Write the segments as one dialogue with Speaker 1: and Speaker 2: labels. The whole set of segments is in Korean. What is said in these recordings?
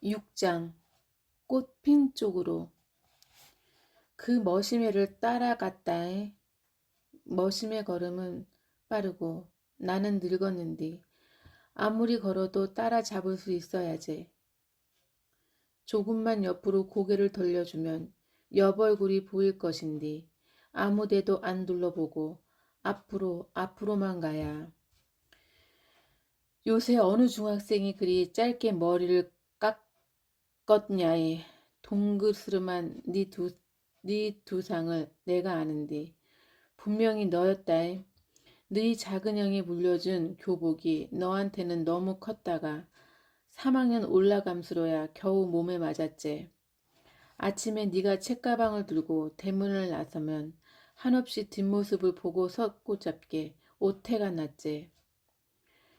Speaker 1: 6장 꽃핀 쪽으로. 그 머시매를 따라갔다에. 머시매 걸음은 빠르고 나는 늙었는디 아무리 걸어도 따라잡을 수 있어야지. 조금만 옆으로 고개를 돌려주면 옆 얼굴이 보일 것인디 아무데도 안 둘러보고 앞으로만 가야. 요새 어느 중학생이 그리 짧게 머리를 깎었냐에. 동그스름한 네 두상을 내가 아는디 분명히 너였다에. 네 작은 형이 물려준 교복이 너한테는 너무 컸다가 3학년 올라감수로야 겨우 몸에 맞았지. 아침에 네가 책가방을 들고 대문을 나서면 한없이 뒷모습을 보고 섰고 잡게 오태가 났지.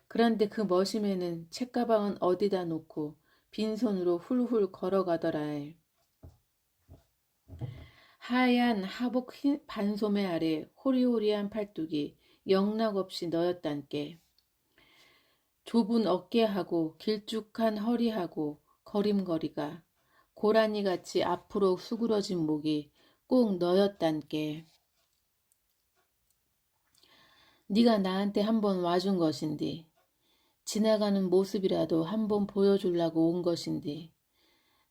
Speaker 1: 그런데 그 머시매는 책가방은 어디다 놓고 빈손으로 훌훌 걸어가더라. 하얀 하복 반소매 아래 호리호리한 팔뚝이 영락없이 너였단께. 좁은 어깨하고 길쭉한 허리하고 걸음걸이가 고라니같이 앞으로 수그러진 목이 꼭 너였단께. 네가 나한테 한번 와준 것인데 지나가는 모습이라도 한번 보여주려고 온 것인데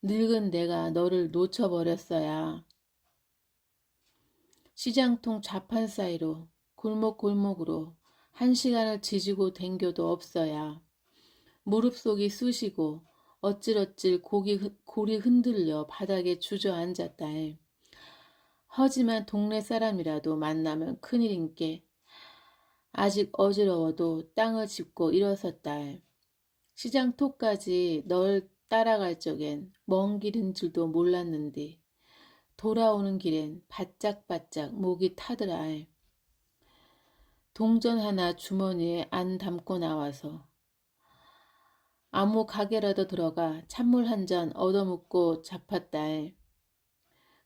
Speaker 1: 늙은 내가 너를 놓쳐버렸어야. 시장통 좌판 사이로 골목골목으로 1시간을 지지고 댕겨도 없어야. 무릎 속이 쑤시고 어찔어찔 골이 흔들려 바닥에 주저앉았다. 하지만 동네 사람이라도 만나면 큰일인께 아직 어지러워도 땅을 짚고 일어섰다. 시장토까지 널 따라갈 적엔 먼 길인 줄도 몰랐는데 돌아오는 길엔 바짝바짝 목이 타더라. 동전 하나 주머니에 안 담고 나와서 아무 가게라도 들어가 찬물 한 잔 얻어먹고 잡았다.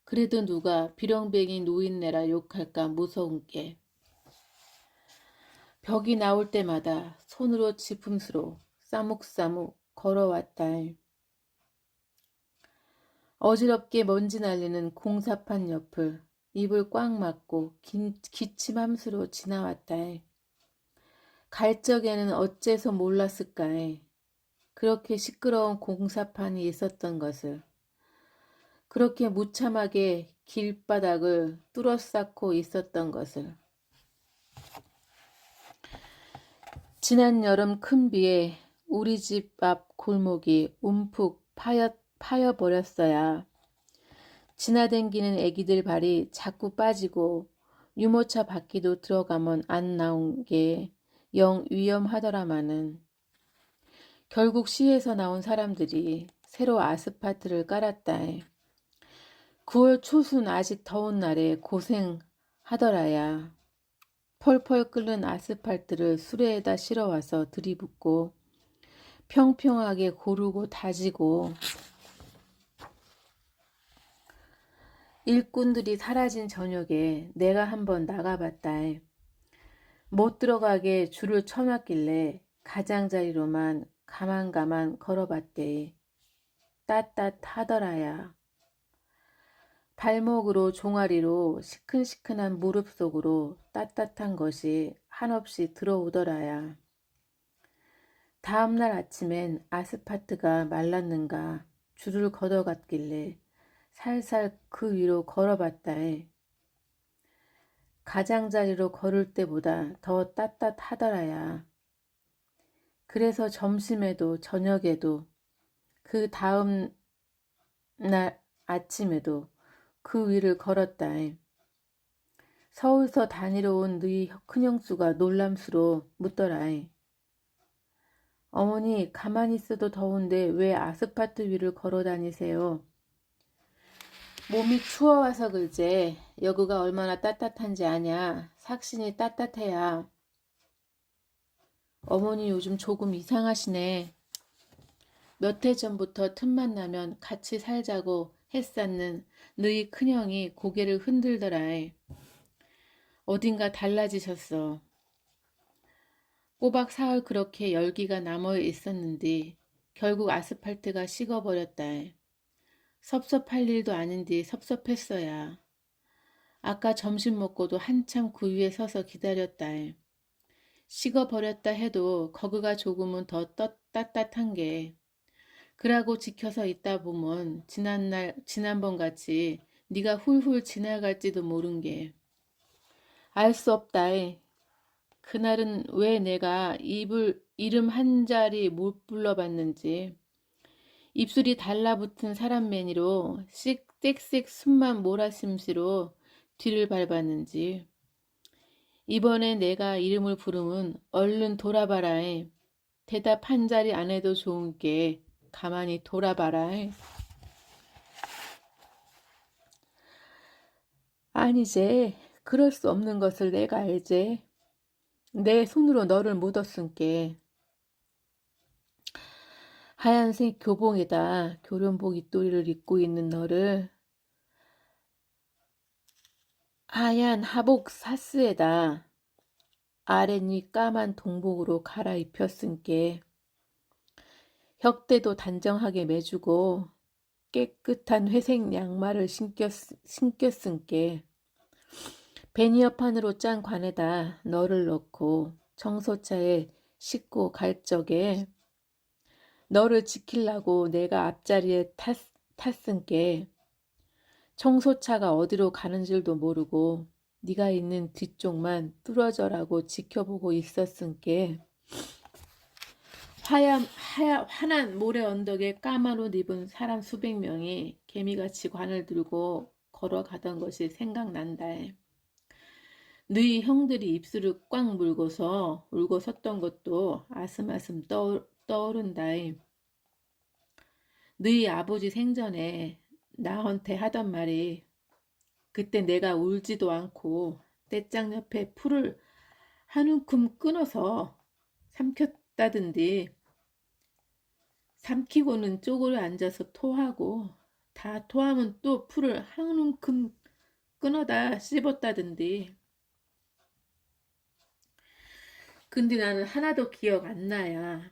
Speaker 1: 그래도 누가 비렁뱅이 노인네라 욕할까 무서운 게. 벽이 나올 때마다 손으로 지품수로 싸묵싸묵 걸어왔다. 어지럽게 먼지 날리는 공사판 옆을 입을 꽉 막고 기침 함수로 지나왔다. 갈 적에는 어째서 몰랐을까. 그렇게 시끄러운 공사판이 있었던 것을. 그렇게 무참하게 길바닥을 뚫어싸고 있었던 것을. 지난 여름 큰 비에 우리 집 앞 골목이 움푹 파여버렸어야. 지나댕기는 애기들 발이 자꾸 빠지고 유모차 바퀴도 들어가면 안 나온 게 영 위험하더라마는. 결국 시에서 나온 사람들이 새로 아스팔트를 깔았다. 9월 초순 아직 더운 날에 고생하더라야. 펄펄 끓는 아스팔트를 수레에다 실어와서 들이붓고 평평하게 고르고 다지고 일꾼들이 사라진 저녁에 내가 한번 나가봤다. 못 들어가게 줄을 쳐놨길래 가장자리로만 가만 걸어봤대. 따뜻하더라야. 발목으로 종아리로 시큰시큰한 무릎 속으로 따뜻한 것이 한없이 들어오더라야. 다음날 아침엔 아스파트가 말랐는가 줄을 걷어갔길래 살살 그 위로 걸어봤다. 가장자리로 걸을 때보다 더 따뜻하더라야. 그래서 점심에도 저녁에도 그 다음 날 아침에도 그 위를 걸었다. 서울서 다니러 온 너희 큰형수가 놀람스로 묻더라. 어머니 가만히 있어도 더운데 왜 아스파트 위를 걸어 다니세요? 몸이 추워와서 글제. 여기가 얼마나 따뜻한지 아냐. 삭신이 따뜻해야. 어머니 요즘 조금 이상하시네. 몇 해 전부터 틈만 나면 같이 살자고 했었는 너희 큰형이 고개를 흔들더라. 어딘가 달라지셨어. 꼬박 사흘 그렇게 열기가 남아 있었는데 결국 아스팔트가 식어버렸다. 섭섭할 일도 아닌데 섭섭했어야. 아까 점심 먹고도 한참 그 위에 서서 기다렸다. 식어버렸다 해도 거기가 조금은 더 따뜻한 게. 그러고 지켜서 있다 보면 지난번 같이 네가 훌훌 지나갈지도 모른 게. 알 수 없다. 그날은 왜 내가 이름 한 자리 못 불러봤는지. 입술이 달라붙은 사람 매니로 씩씩씩 숨만 몰아심시로 뒤를 밟았는지. 이번에 내가 이름을 부르면 얼른 돌아봐라. 대답 한 자리 안 해도 좋은 게 가만히 돌아봐라. 아니제. 그럴 수 없는 것을 내가 알제. 내 손으로 너를 묻었은께. 하얀색 교봉에다 교련복 입도리를 입고 있는 너를 하얀 하복 사스에다 아랫니 까만 동복으로 갈아입혔은께. 혁대도 단정하게 매주고 깨끗한 회색 양말을 신겼은께. 베니어판으로 짠 관에다 너를 넣고 청소차에 싣고 갈 적에 너를 지키려고 내가 앞자리에 탔은께. 청소차가 어디로 가는 줄도 모르고 네가 있는 뒤쪽만 뚫어져라고 지켜보고 있었은께. 환한 모래 언덕에 까만 옷 입은 사람 수백 명이 개미같이 관을 들고 걸어가던 것이 생각난다. 너희 형들이 입술을 꽉 물고서 울고 섰던 것도 아슴아슴 떠오른다. 너희 아버지 생전에 나한테 하던 말이 그때 내가 울지도 않고 떼짱 옆에 풀을 한 움큼 끊어서 삼켰다던데. 삼키고는 쪼그려 앉아서 토하고 다 토하면 또 풀을 한 움큼 끊어다 씹었다던데. 근데 나는 하나도 기억 안 나야.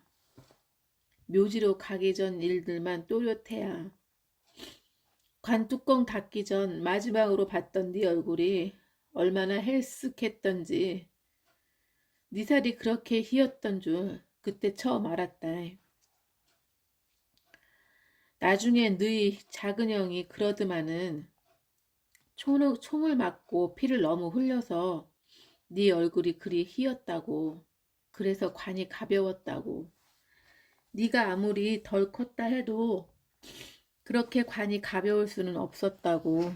Speaker 1: 묘지로 가기 전 일들만 또렷해야. 관 뚜껑 닫기 전 마지막으로 봤던 네 얼굴이 얼마나 헬쓱했던지, 네 살이 그렇게 희었던 줄 그때 처음 알았다. 나중에 너희 작은 형이 그러더만은 총을 맞고 피를 너무 흘려서 네 얼굴이 그리 희었다고. 그래서 관이 가벼웠다고. 네가 아무리 덜 컸다 해도 그렇게 관이 가벼울 수는 없었다고.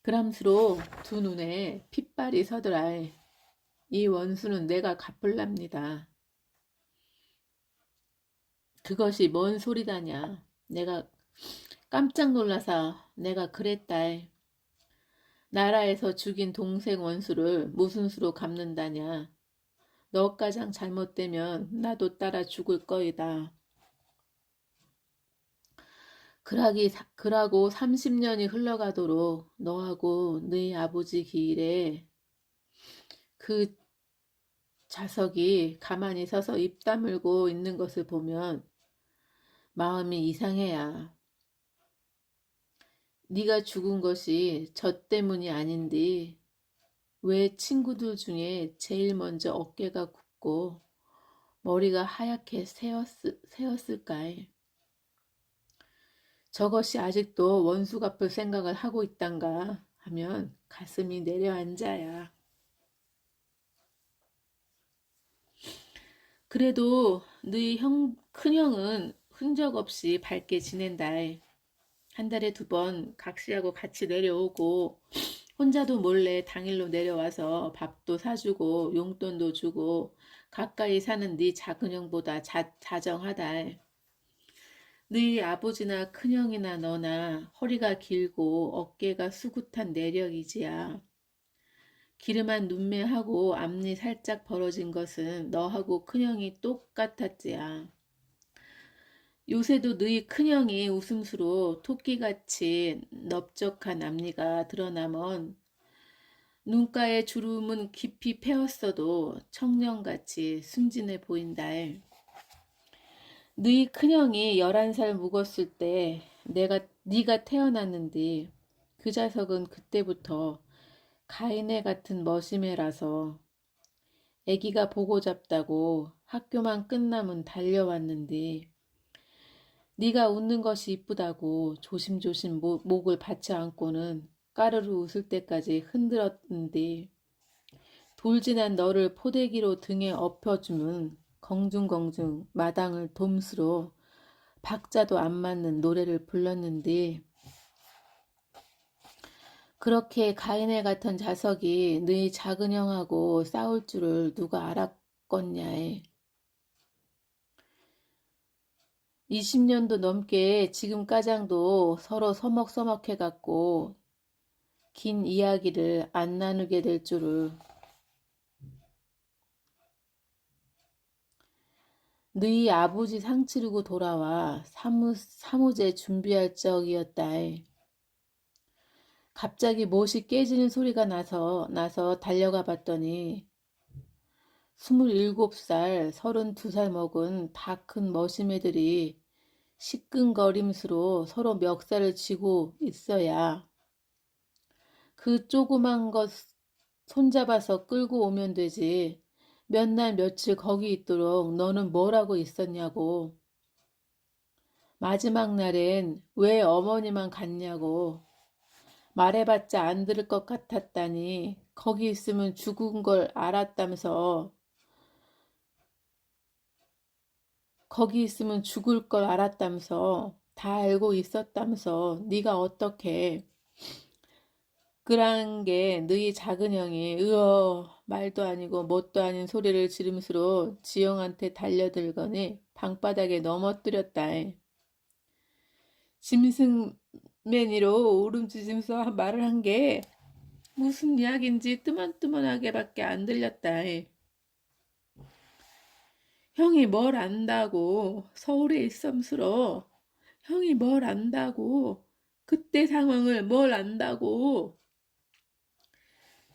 Speaker 1: 그람수로 두 눈에 핏발이 서더라. 이 원수는 내가 갚을랍니다. 그것이 뭔 소리다냐. 내가 깜짝 놀라서 내가 그랬다. 나라에서 죽인 동생 원수를 무슨 수로 갚는다냐. 너 가장 잘못되면 나도 따라 죽을 거이다. 그라고 30년이 흘러가도록 너하고 너희 아버지 길에 그 자석이 가만히 서서 입 다물고 있는 것을 보면 마음이 이상해야. 네가 죽은 것이 저 때문이 아닌데 왜 친구들 중에 제일 먼저 어깨가 굽고 머리가 하얗게 새었을까? 저것이 아직도 원수 갚을 생각을 하고 있단가 하면 가슴이 내려앉아야. 그래도 너희 큰형은 흔적 없이 밝게 지낸다. 한 달에 2번 각시하고 같이 내려오고 혼자도 몰래 당일로 내려와서 밥도 사주고 용돈도 주고 가까이 사는 네 작은 형보다 자정하다. 네 아버지나 큰형이나 너나 허리가 길고 어깨가 수굿한 내력이지야. 기름한 눈매하고 앞니 살짝 벌어진 것은 너하고 큰형이 똑같았지야. 요새도 너희 큰형이 웃음수로 토끼같이 넓적한 앞니가 드러나면 눈가의 주름은 깊이 패었어도 청년같이 순진해 보인다. 너희 큰형이 11살 묵었을 때 네가 태어났는데 그 자석은 그때부터 가인애 같은 머시매라서 애기가 보고 잡다고 학교만 끝나면 달려왔는데 네가 웃는 것이 이쁘다고 조심조심 목을 받쳐 안고는 까르르 웃을 때까지 흔들었는데 돌진한 너를 포대기로 등에 엎어주면 공중공중 마당을 돔스로 박자도 안 맞는 노래를 불렀는데 그렇게 가인애 같은 자석이 너희 작은 형하고 싸울 줄을 누가 알았겠냐에. 20년도 넘게 지금까장도 서로 서먹서먹해갖고 긴 이야기를 안 나누게 될 줄을. 너희 아버지 상 치르고 돌아와 사무제 준비할 적이었다에. 갑자기 못이 깨지는 소리가 나서 달려가 봤더니 27살, 32살 먹은 다 큰 머시매들이 시끈거림수로 서로 멱살을 쥐고 있어야 그 조그만 것 손잡아서 끌고 오면 되지. 몇 날 며칠 거기 있도록 너는 뭘 하고 있었냐고. 마지막 날엔 왜 어머니만 갔냐고. 말해봤자 안 들을 것 같았다니. 거기 있으면 죽은 걸 알았다면서. 거기 있으면 죽을 걸 알았다면서. 다 알고 있었다면서. 네가 어떻게. 그런 게 너희 작은 형이 말도 아니고 뭣도 아닌 소리를 지르면서 지영한테 달려들거니 방바닥에 넘어뜨렸다. 짐승매니로 울음짖으면서 말을 한 게 무슨 이야기인지 뜨문뜨문하게 밖에 안 들렸다. 형이 뭘 안다고 서울에 있음스러 형이 뭘 안다고 그때 상황을 뭘 안다고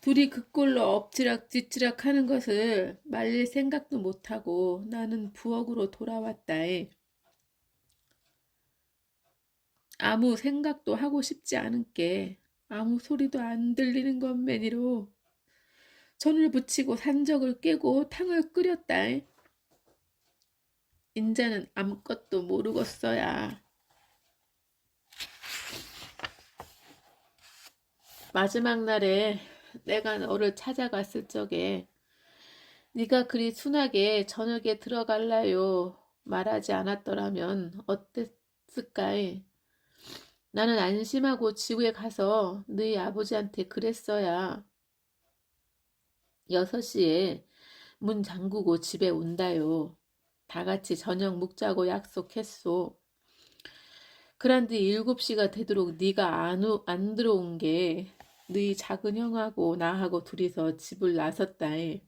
Speaker 1: 둘이 그 꼴로 엎치락뒤치락 하는 것을 말릴 생각도 못하고 나는 부엌으로 돌아왔다. 아무 생각도 하고 싶지 않은 게 아무 소리도 안 들리는 것매니로 전을 붙이고 산적을 깨고 탕을 끓였다. 인자는 아무것도 모르겠어야. 마지막 날에 내가 너를 찾아갔을 적에 네가 그리 순하게 저녁에 들어갈라요 말하지 않았더라면 어땠을까이? 나는 안심하고 지구에 가서 너희 아버지한테 그랬어야. 6시에 문 잠그고 집에 온다요. 다 같이 저녁 먹자고 약속했소. 그런데 7시가 되도록 네가 안 들어온 게 너희 작은 형하고 나하고 둘이서 집을 나섰다에.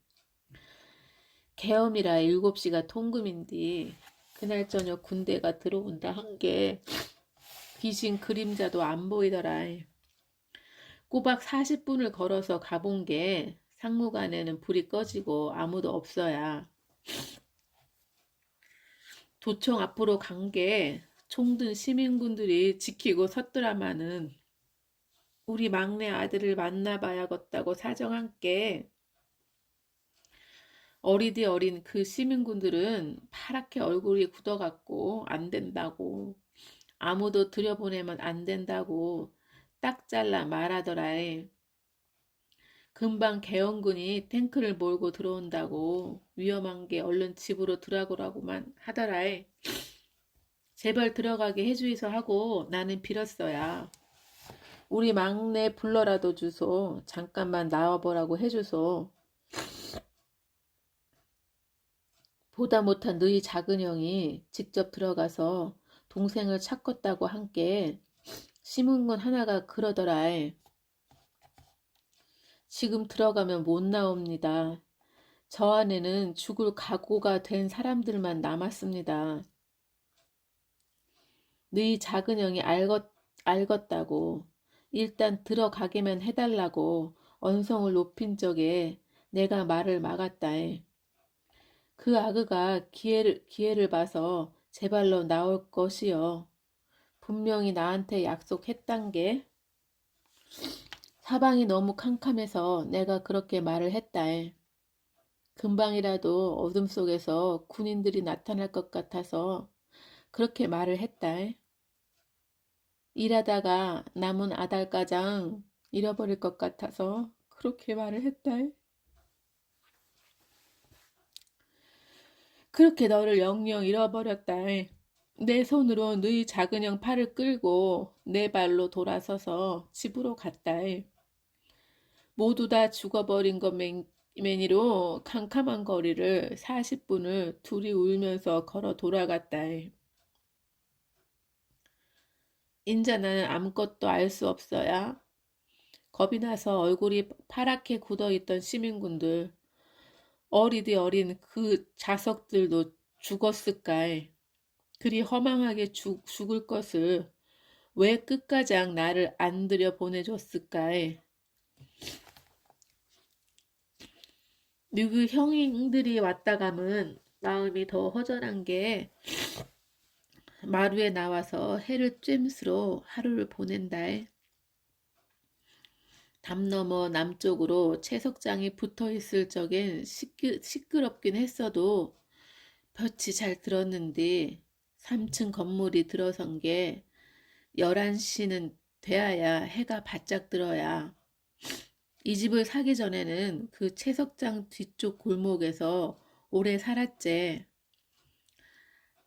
Speaker 1: 계엄이라 7시가 통금인데 그날 저녁 군대가 들어온다 한 게 귀신 그림자도 안 보이더라. 꼬박 40분을 걸어서 가본 게 상무관에는 불이 꺼지고 아무도 없어야. 도청 앞으로 간 게 총든 시민군들이 지키고 섰더라마는 우리 막내 아들을 만나봐야겠다고 사정한 게 어리디 어린 그 시민군들은 파랗게 얼굴이 굳어갖고 안 된다고 아무도 들여보내면 안 된다고 딱 잘라 말하더라에. 금방 개헌군이 탱크를 몰고 들어온다고 위험한 게 얼른 집으로 들어가라고만 하더라에. 제발 들어가게 해주이소 하고 나는 빌었어야. 우리 막내 불러라도 주소. 잠깐만 나와보라고 해주소. 보다 못한 너희 작은 형이 직접 들어가서 동생을 찾겠다고 한 게 심은군 하나가 그러더라. 지금 들어가면 못 나옵니다. 저 안에는 죽을 각오가 된 사람들만 남았습니다. 너희 작은 형이 알겠다고 일단 들어가게만 해달라고 언성을 높인 적에 내가 말을 막았다. 그 아그가 기회를 봐서 제 발로 나올 것이요. 분명히 나한테 약속했단 게 사방이 너무 캄캄해서 내가 그렇게 말을 했다. 금방이라도 어둠 속에서 군인들이 나타날 것 같아서 그렇게 말을 했다. 일하다가 남은 아달가장 잃어버릴 것 같아서 그렇게 말을 했다. 그렇게 너를 영영 잃어버렸다. 내 손으로 너희 작은 형 팔을 끌고 내 발로 돌아서서 집으로 갔다. 모두 다 죽어버린 것 매니로 캄캄한 거리를 40분을 둘이 울면서 걸어 돌아갔다. 인자 나는 아무것도 알 수 없어야. 겁이 나서 얼굴이 파랗게 굳어있던 시민군들, 어리디 어린 그 자석들도 죽었을까. 그리 허망하게 죽을 것을 왜 끝가장 나를 안 들여 보내줬을까. 누구 형들이 왔다 가면 마음이 더 허전한 게 마루에 나와서 해를 쬐მს으로 하루를 보낸다. 담 너머 남쪽으로 채석장이 붙어있을 적엔 시끄럽긴 했어도 볕이 잘 들었는데 3층 건물이 들어선 게 11시는 돼야 해가 바짝 들어야. 이 집을 사기 전에는 그 채석장 뒤쪽 골목에서 오래 살았제.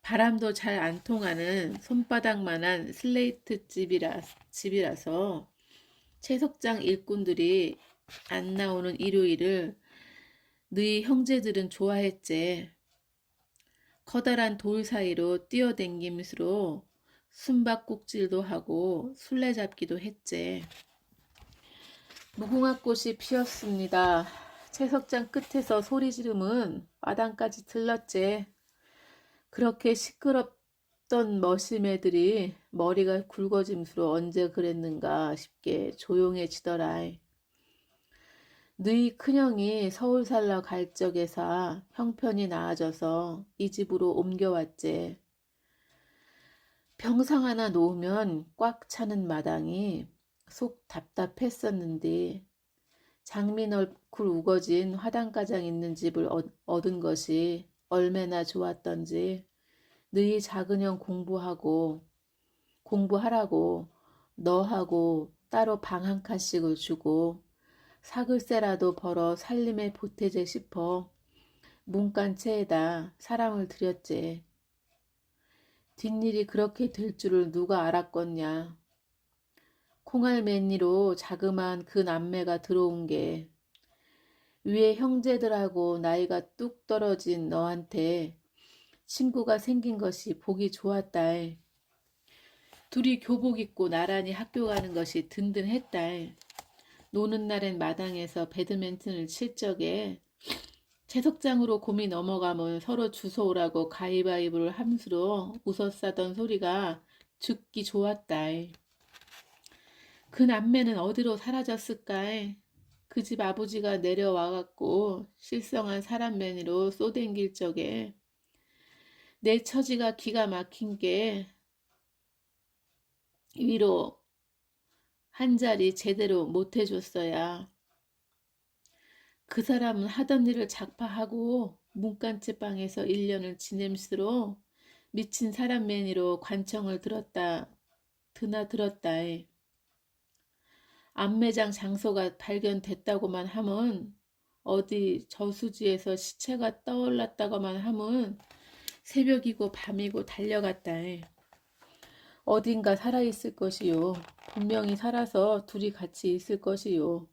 Speaker 1: 바람도 잘 안 통하는 손바닥만한 슬레이트 집이라서 채석장 일꾼들이 안 나오는 일요일을 너희 형제들은 좋아했제. 커다란 돌 사이로 뛰어댕김으로 숨바꼭질도 하고 술래잡기도 했제. 무궁화꽃이 피었습니다. 채석장 끝에서 소리 지름은 마당까지 들렀제. 그렇게 시끄럽던 머시매들이 머리가 굵어짐수로 언제 그랬는가 싶게 조용해지더라. 너희 큰형이 서울 살러 갈 적에서 형편이 나아져서 이 집으로 옮겨왔제. 평상 하나 놓으면 꽉 차는 마당이 속 답답했었는데 장미 널쿨 우거진 화단가장 있는 집을 얻은 것이 얼마나 좋았던지 너희 작은 형 공부하라고 너하고 따로 방 한 칸씩을 주고 사글세라도 벌어 살림에 보태제 싶어 문간채에다 사람을 들였제. 뒷일이 그렇게 될 줄을 누가 알았겠냐. 콩알맨이로 자그마한 그 남매가 들어온 게 위에 형제들하고 나이가 뚝 떨어진 너한테 친구가 생긴 것이 보기 좋았다. 둘이 교복 입고 나란히 학교 가는 것이 든든했다. 노는 날엔 마당에서 배드민턴을 칠 적에 채석장으로 곰이 넘어가면 서로 주워오라고 가위바위보를 함수로 웃어 싸던 소리가 듣기 좋았다. 그 남매는 어디로 사라졌을까? 그 집 아버지가 내려와갖고 실성한 사람 매니로 쏘댕길 적에 내 처지가 기가 막힌 게 위로 한 자리 제대로 못 해줬어야. 그 사람은 하던 일을 작파하고 문간째방에서 1년을 지냄수로 미친 사람 매니로 관청을 드나들었다. 암매장 장소가 발견됐다고만 하면 어디 저수지에서 시체가 떠올랐다고만 하면 새벽이고 밤이고 달려갔다. 어딘가 살아있을 것이요. 분명히 살아서 둘이 같이 있을 것이요.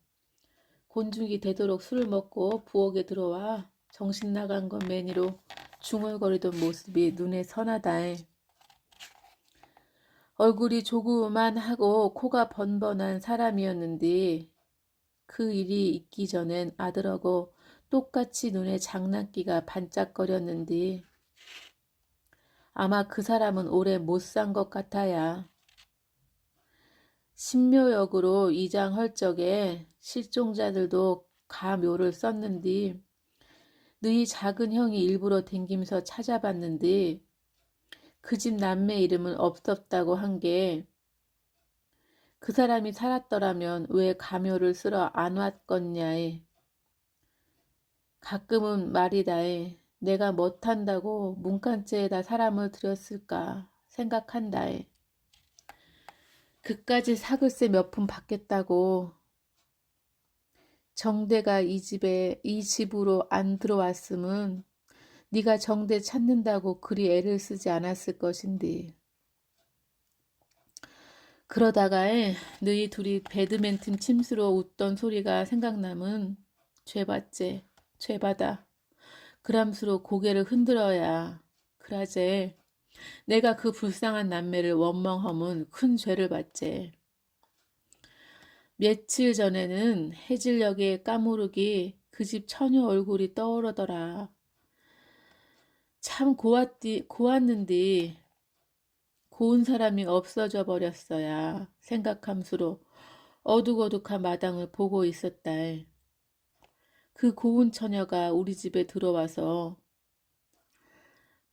Speaker 1: 곤죽이 되도록 술을 먹고 부엌에 들어와 정신 나간 건 매니로 중얼거리던 모습이 눈에 선하다. 얼굴이 조그만하고 코가 번번한 사람이었는데 그 일이 있기 전엔 아들하고 똑같이 눈에 장난기가 반짝거렸는데 아마 그 사람은 오래 못 산 것 같아야. 신묘역으로 이장할 적에 실종자들도 가묘를 썼는디 너희 작은 형이 일부러 댕기면서 찾아봤는데 그 집 남매 이름은 없었다고 한 게 그 사람이 살았더라면 왜 가묘를 쓰러 안 왔겠냐에. 가끔은 말이다에 내가 못한다고 문간째에다 사람을 들였을까 생각한다에. 그까지 사글세 몇 푼 받겠다고 정대가 이 집으로 안 들어왔으면 네가 정대 찾는다고 그리 애를 쓰지 않았을 것인데. 그러다가에 너희 둘이 배드민턴 침수로 웃던 소리가 생각나면 죄받제 죄받아 그람수로 고개를 흔들어야 그라제 내가 그 불쌍한 남매를 원망하면 큰 죄를 받제. 며칠 전에는 해질녘에 까무르기 그 집 처녀 얼굴이 떠오르더라. 참 고왔는디 고운 사람이 없어져 버렸어야 생각함수로 어둑어둑한 마당을 보고 있었다. 그 고운 처녀가 우리 집에 들어와서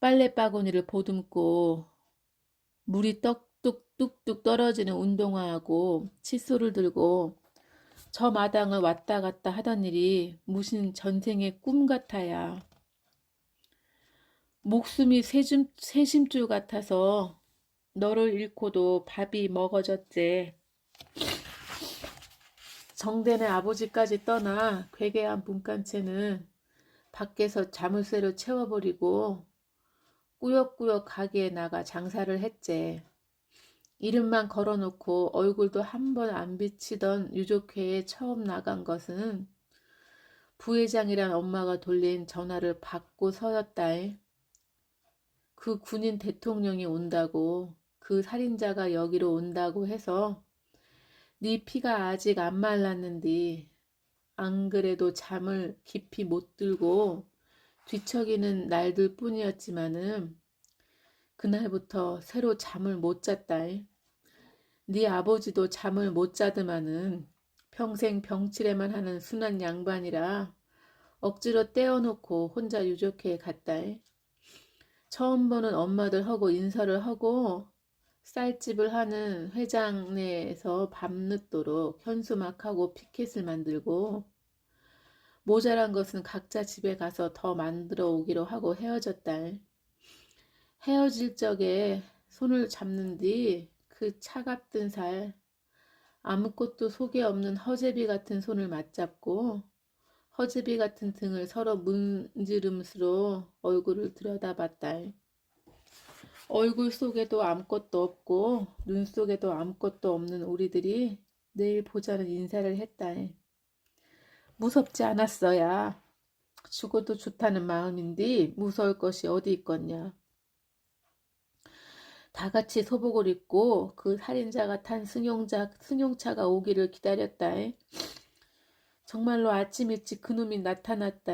Speaker 1: 빨래바구니를 보듬고 물이 뚝뚝 떨어지는 운동화하고 칫솔을 들고 저 마당을 왔다 갔다 하던 일이 무슨 전생의 꿈 같아야. 목숨이 새심줄 같아서 너를 잃고도 밥이 먹어졌제. 정대네 아버지까지 떠나 괴괴한 문간채는 밖에서 자물쇠로 채워버리고 꾸역꾸역 가게에 나가 장사를 했제. 이름만 걸어놓고 얼굴도 한 번 안 비치던 유족회에 처음 나간 것은 부회장이란 엄마가 돌린 전화를 받고 서였다. 그 군인 대통령이 온다고 그 살인자가 여기로 온다고 해서 네 피가 아직 안 말랐는디 안 그래도 잠을 깊이 못 들고 뒤척이는 날들 뿐이었지만은 그날부터 새로 잠을 못 잤다. 네 아버지도 잠을 못 자더만은 평생 병치레만 하는 순한 양반이라 억지로 떼어놓고 혼자 유족회에 갔다. 처음 보는 엄마들하고 인사를 하고 쌀집을 하는 회장내에서 밤늦도록 현수막하고 피켓을 만들고 모자란 것은 각자 집에 가서 더 만들어 오기로 하고 헤어졌다. 헤어질 적에 손을 잡는 뒤 그 차갑던 살 아무것도 속에 없는 허제비 같은 손을 맞잡고 허제비 같은 등을 서로 문지름으로 얼굴을 들여다봤다. 얼굴 속에도 아무것도 없고 눈 속에도 아무것도 없는 우리들이 내일 보자는 인사를 했다. 무섭지 않았어야. 죽어도 좋다는 마음인데 무서울 것이 어디 있겠냐. 다 같이 소복을 입고 그 살인자가 탄 승용차가 오기를 기다렸다. 정말로 아침 일찍 그놈이 나타났다.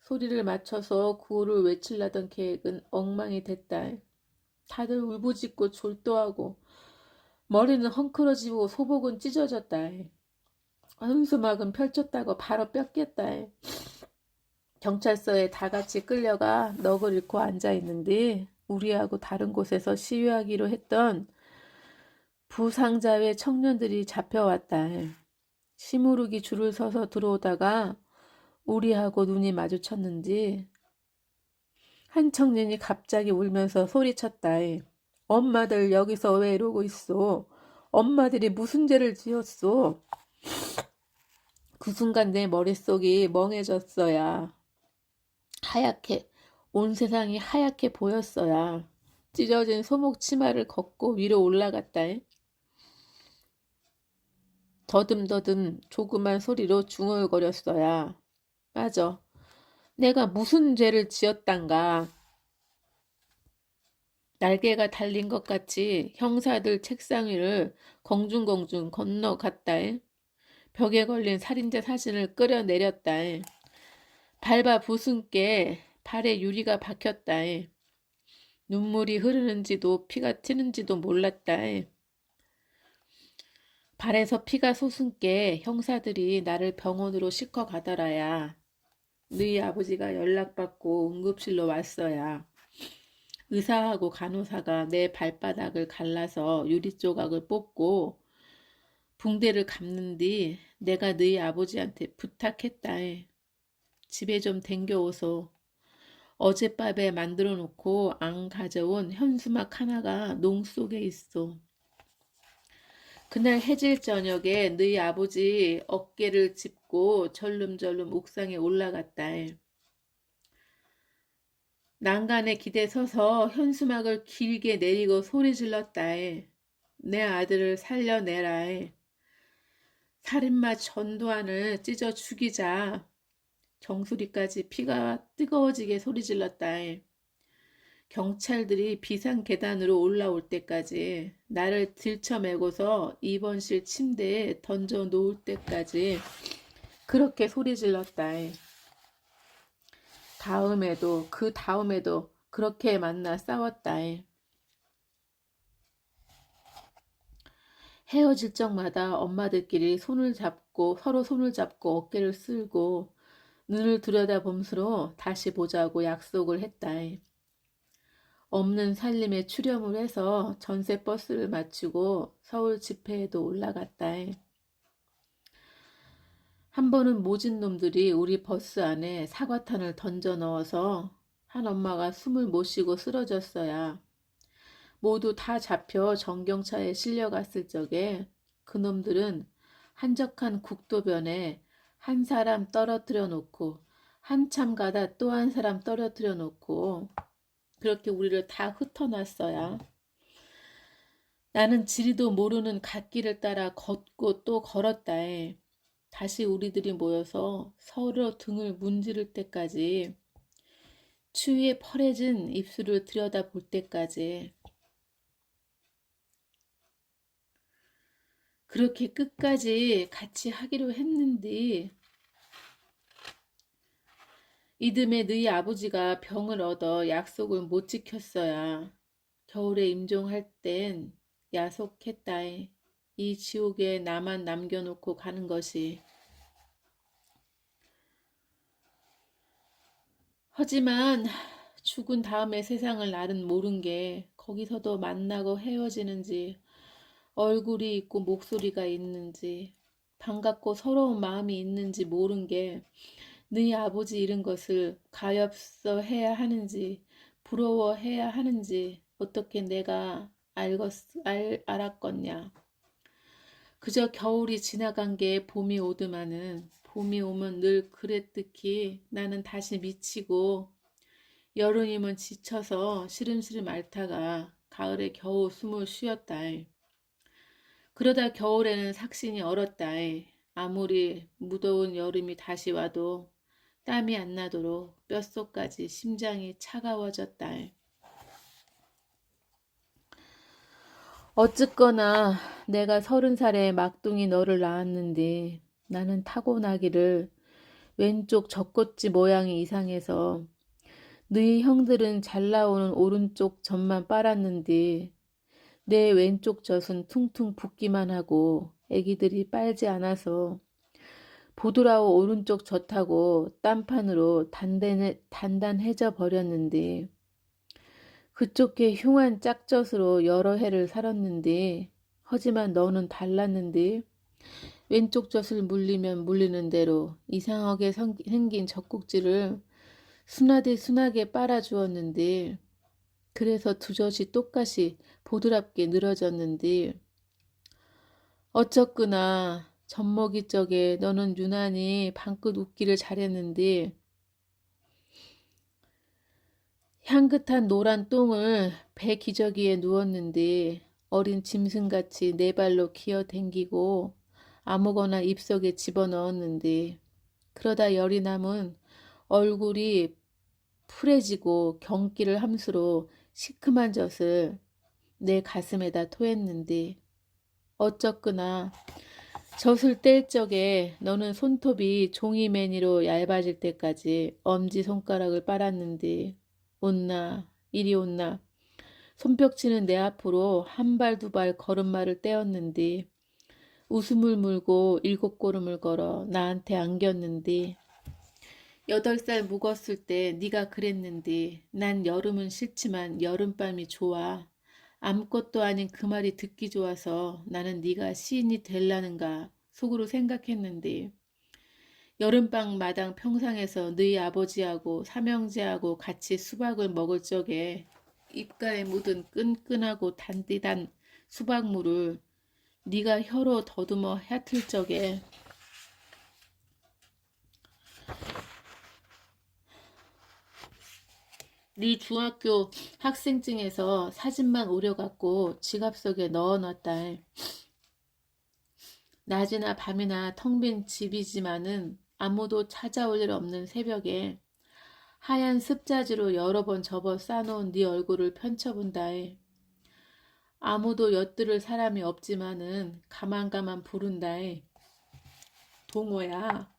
Speaker 1: 소리를 맞춰서 구호를 외치려던 계획은 엉망이 됐다. 다들 울부짖고 졸도하고 머리는 헝클어지고 소복은 찢어졌다. 현수막은 펼쳤다고 바로 뺏겼다. 경찰서에 다 같이 끌려가 넋을 잃고 앉아있는데 우리하고 다른 곳에서 시위하기로 했던 부상자회 청년들이 잡혀왔다. 시무룩이 줄을 서서 들어오다가 우리하고 눈이 마주쳤는지 한 청년이 갑자기 울면서 소리쳤다. 엄마들 여기서 왜 이러고 있어? 엄마들이 무슨 죄를 지었어? 그 순간 내 머릿속이 멍해졌어야. 하얗게 온 세상이 하얗게 보였어야. 찢어진 소목 치마를 걷고 위로 올라갔다. 더듬더듬 조그만 소리로 중얼거렸어야. 맞아. 내가 무슨 죄를 지었단가. 날개가 달린 것 같이 형사들 책상 위를 공중공중 건너갔다. 벽에 걸린 살인자 사진을 끌어내렸다. 밟아 부순 게 발에 유리가 박혔다. 눈물이 흐르는지도 피가 튀는지도 몰랐다. 발에서 피가 솟은 게 형사들이 나를 병원으로 싣고 가더라야. 너희 아버지가 연락받고 응급실로 왔어야. 의사하고 간호사가 내 발바닥을 갈라서 유리 조각을 뽑고 붕대를 감는 뒤 내가 너희 아버지한테 부탁했다. 집에 좀 댕겨오소. 어젯밤에 만들어 놓고 안 가져온 현수막 하나가 농 속에 있어. 그날 해질 저녁에 너희 아버지 어깨를 짚고 절름절름 옥상에 올라갔다. 난간에 기대 서서 현수막을 길게 내리고 소리 질렀다. 내 아들을 살려내라. 살인마 전두환을 찢어 죽이자. 정수리까지 피가 뜨거워지게 소리 질렀다. 경찰들이 비상계단으로 올라올 때까지 나를 들쳐매고서 입원실 침대에 던져 놓을 때까지 그렇게 소리 질렀다. 다음에도 그 다음에도 그렇게 만나 싸웠다. 헤어질 적마다 엄마들끼리 서로 손을 잡고 어깨를 쓸고 눈을 들여다봄수로 다시 보자고 약속을 했다. 없는 살림에 출염을 해서 전세 버스를 마치고 서울 집회에도 올라갔다. 한 번은 모진 놈들이 우리 버스 안에 사과탄을 던져 넣어서 한 엄마가 숨을 못 쉬고 쓰러졌어야. 모두 다 잡혀 정경차에 실려갔을 적에 그놈들은 한적한 국도변에 한 사람 떨어뜨려 놓고 한참 가다 또 한 사람 떨어뜨려 놓고 그렇게 우리를 다 흩어놨어야. 나는 지리도 모르는 갓길을 따라 걷고 또 걸었다. 다시 우리들이 모여서 서로 등을 문지를 때까지, 추위에 펄해진 입술을 들여다볼 때까지, 그렇게 끝까지 같이 하기로 했는데 이듬해 너희 아버지가 병을 얻어 약속을 못 지켰어야. 겨울에 임종할 땐 야속했다. 이 지옥에 나만 남겨놓고 가는 것이. 하지만 죽은 다음에 세상을 나는 모른 게 거기서도 만나고 헤어지는지, 얼굴이 있고 목소리가 있는지, 반갑고 서러운 마음이 있는지 모른 게 너희 아버지 잃은 것을 가엾어 해야 하는지 부러워해야 하는지 어떻게 내가 알았겠냐. 그저 겨울이 지나간 게 봄이 오더만은 봄이 오면 늘 그랬듯이 나는 다시 미치고 여름이면 지쳐서 시름시름 앓다가 가을에 겨우 숨을 쉬었다. 그러다 겨울에는 삭신이 얼었다. 아무리 무더운 여름이 다시 와도 땀이 안 나도록 뼛속까지 심장이 차가워졌다. 어쨌거나 내가 30살에 막둥이 너를 낳았는데 나는 타고나기를 왼쪽 젖꼭지 모양이 이상해서 너희 형들은 잘 나오는 오른쪽 젖만 빨았는데 내 왼쪽 젖은 퉁퉁 붓기만 하고 애기들이 빨지 않아서 보드라워 오른쪽 젖하고 딴판으로 단단해져 버렸는데 그쪽에 흉한 짝젖으로 여러 해를 살았는데 하지만 너는 달랐는데 왼쪽 젖을 물리면 물리는 대로 이상하게 생긴 젖꼭지를 순하게 빨아주었는데 그래서 두 젖이 똑같이 보드랍게 늘어졌는데 어쩌구나 젖먹이 쪽에 너는 유난히 방긋 웃기를 잘했는데 향긋한 노란 똥을 배 기저귀에 누웠는데 어린 짐승같이 네 발로 기어댕기고 아무거나 입속에 집어넣었는데 그러다 열이 남은 얼굴이 푸래지고 경기를 함수로 시큼한 젖을 내 가슴에다 토했는데 어쩌구나 젖을 뗄 적에 너는 손톱이 종이매니로 얇아질 때까지 엄지손가락을 빨았는데 온나 이리 온나 손뼉치는 내 앞으로 한 발 두 발 걸음마를 떼었는데 웃음을 물고 7걸음을 걸어 나한테 안겼는데 8살 묵었을 때 네가 그랬는데 난 여름은 싫지만 여름밤이 좋아. 아무것도 아닌 그 말이 듣기 좋아서 나는 네가 시인이 될라는가 속으로 생각했는데 여름밤 마당 평상에서 너희 아버지하고 삼형제하고 같이 수박을 먹을 적에 입가에 묻은 끈끈하고 단디단 수박물을 네가 혀로 더듬어 얕을 적에 네 중학교 학생증에서 사진만 오려갖고 지갑 속에 넣어놨다. 낮이나 밤이나 텅 빈 집이지만은 아무도 찾아올 일 없는 새벽에 하얀 습자지로 여러 번 접어 싸놓은 네 얼굴을 펼쳐본다. 아무도 엿들을 사람이 없지만은 가만가만 부른다. 동호야.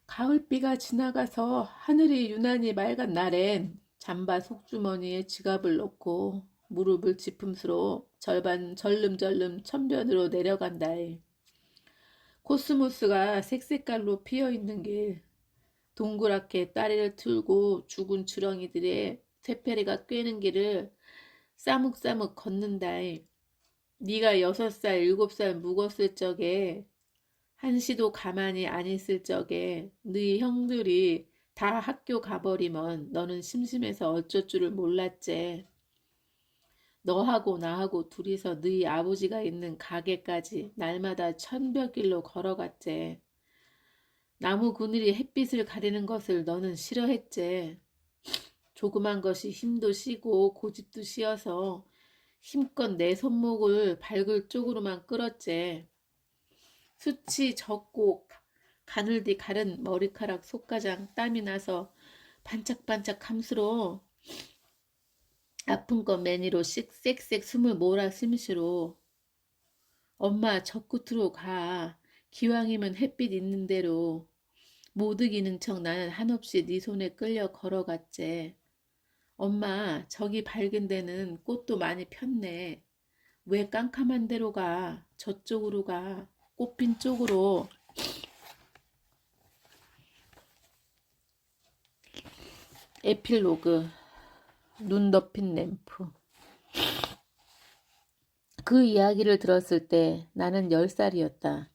Speaker 1: 가을비가 지나가서 하늘이 유난히 맑은 날엔 잠바 속주머니에 지갑을 넣고 무릎을 뒤품수로 절반 절름절름 천변으로 내려간다. 코스모스가 색색깔로 피어있는 길, 동그랗게 다리를 틀고 죽은 주렁이들의 쇠페리가 꿰는 길을 싸묵싸묵 걷는다. 네가 6살, 7살 묵었을 적에 한시도 가만히 안 있을 적에 너희 형들이 다 학교 가버리면 너는 심심해서 어쩔 줄을 몰랐지. 너하고 나하고 둘이서 너희 아버지가 있는 가게까지 날마다 천벽길로 걸어갔지. 나무 그늘이 햇빛을 가리는 것을 너는 싫어했지. 조그만 것이 힘도 쉬고 고집도 쉬어서 힘껏 내 손목을 발글 쪽으로만 끌었지. 수치 적고 가늘디 가른 머리카락 속가장 땀이 나서 반짝반짝 함스러 아픈 건 매니로 씩씩씩 숨을 몰아 숨쉬로 엄마 저 끝으로 가. 기왕이면 햇빛 있는 대로. 못 이기는 척 나는 한없이 네 손에 끌려 걸어갔지. 엄마 저기 밝은 데는 꽃도 많이 폈네. 왜 깜깜한 데로 가. 저쪽으로 가. 꽃핀 쪽으로. 에필로그. 눈 덮인 램프. 그 이야기를 들었을 때 나는 10살이었다.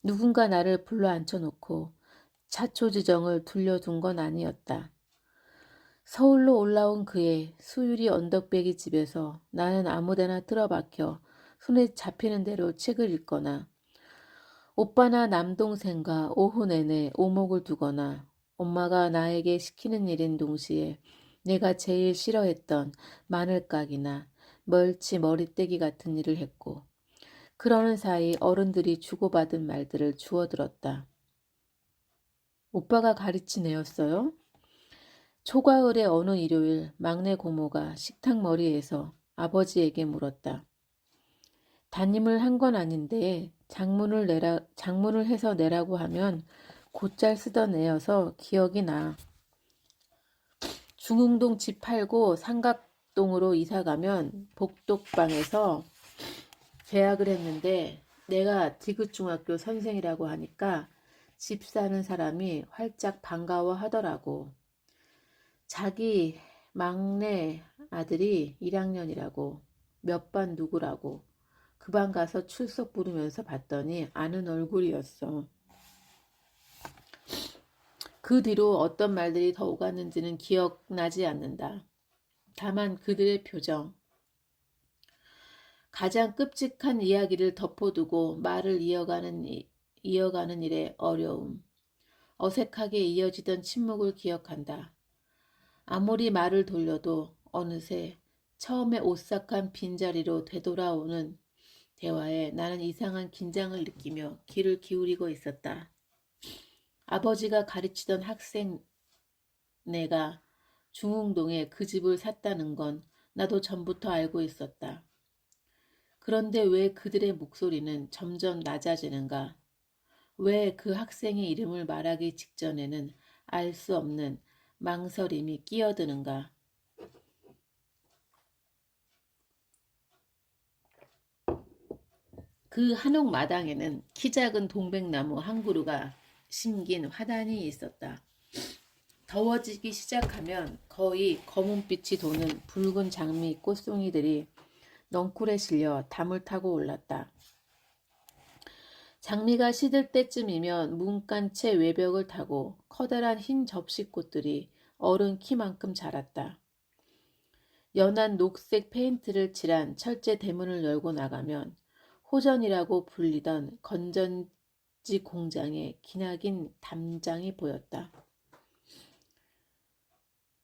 Speaker 1: 누군가 나를 불러 앉혀놓고 자초지정을 둘려둔 건 아니었다. 서울로 올라온 그의 수유리 언덕배기 집에서 나는 아무데나 틀어박혀 손에 잡히는 대로 책을 읽거나 오빠나 남동생과 오후 내내 오목을 두거나 엄마가 나에게 시키는 일인 동시에 내가 제일 싫어했던 마늘깍이나 멀치 머리떼기 같은 일을 했고 그러는 사이 어른들이 주고받은 말들을 주워들었다. 오빠가 가르친 애였어요? 초가을의 어느 일요일 막내 고모가 식탁 머리에서 아버지에게 물었다. 담임을 한 건 아닌데 장문을 해서 내라고 하면 곧잘 쓰던 애여서 기억이 나. 중흥동 집 팔고 삼각동으로 이사 가면 복덕방에서 계약을 했는데 내가 디귿중학교 선생이라고 하니까 집 사는 사람이 활짝 반가워하더라고. 자기 막내 아들이 1학년이라고 몇 반 누구라고 그 반 가서 출석 부르면서 봤더니 아는 얼굴이었어. 그 뒤로 어떤 말들이 더 오갔는지는 기억나지 않는다. 다만 그들의 표정, 가장 끔찍한 이야기를 덮어두고 말을 이어가는 일의 어려움, 어색하게 이어지던 침묵을 기억한다. 아무리 말을 돌려도 어느새 처음에 오싹한 빈자리로 되돌아오는 대화에 나는 이상한 긴장을 느끼며 귀를 기울이고 있었다. 아버지가 가르치던 학생 내가 중흥동에 그 집을 샀다는 건 나도 전부터 알고 있었다. 그런데 왜 그들의 목소리는 점점 낮아지는가? 왜 그 학생의 이름을 말하기 직전에는 알 수 없는 망설임이 끼어드는가? 그 한옥 마당에는 키 작은 동백나무 한 그루가 심긴 화단이 있었다. 더워지기 시작하면 거의 검은빛이 도는 붉은 장미 꽃송이들이 넝쿨에 실려 담을 타고 올랐다. 장미가 시들 때쯤이면 문간 채 외벽을 타고 커다란 흰 접시꽃들이 어른 키만큼 자랐다. 연한 녹색 페인트를 칠한 철제 대문을 열고 나가면 호전이라고 불리던 건전지 공장의 기나긴 담장이 보였다.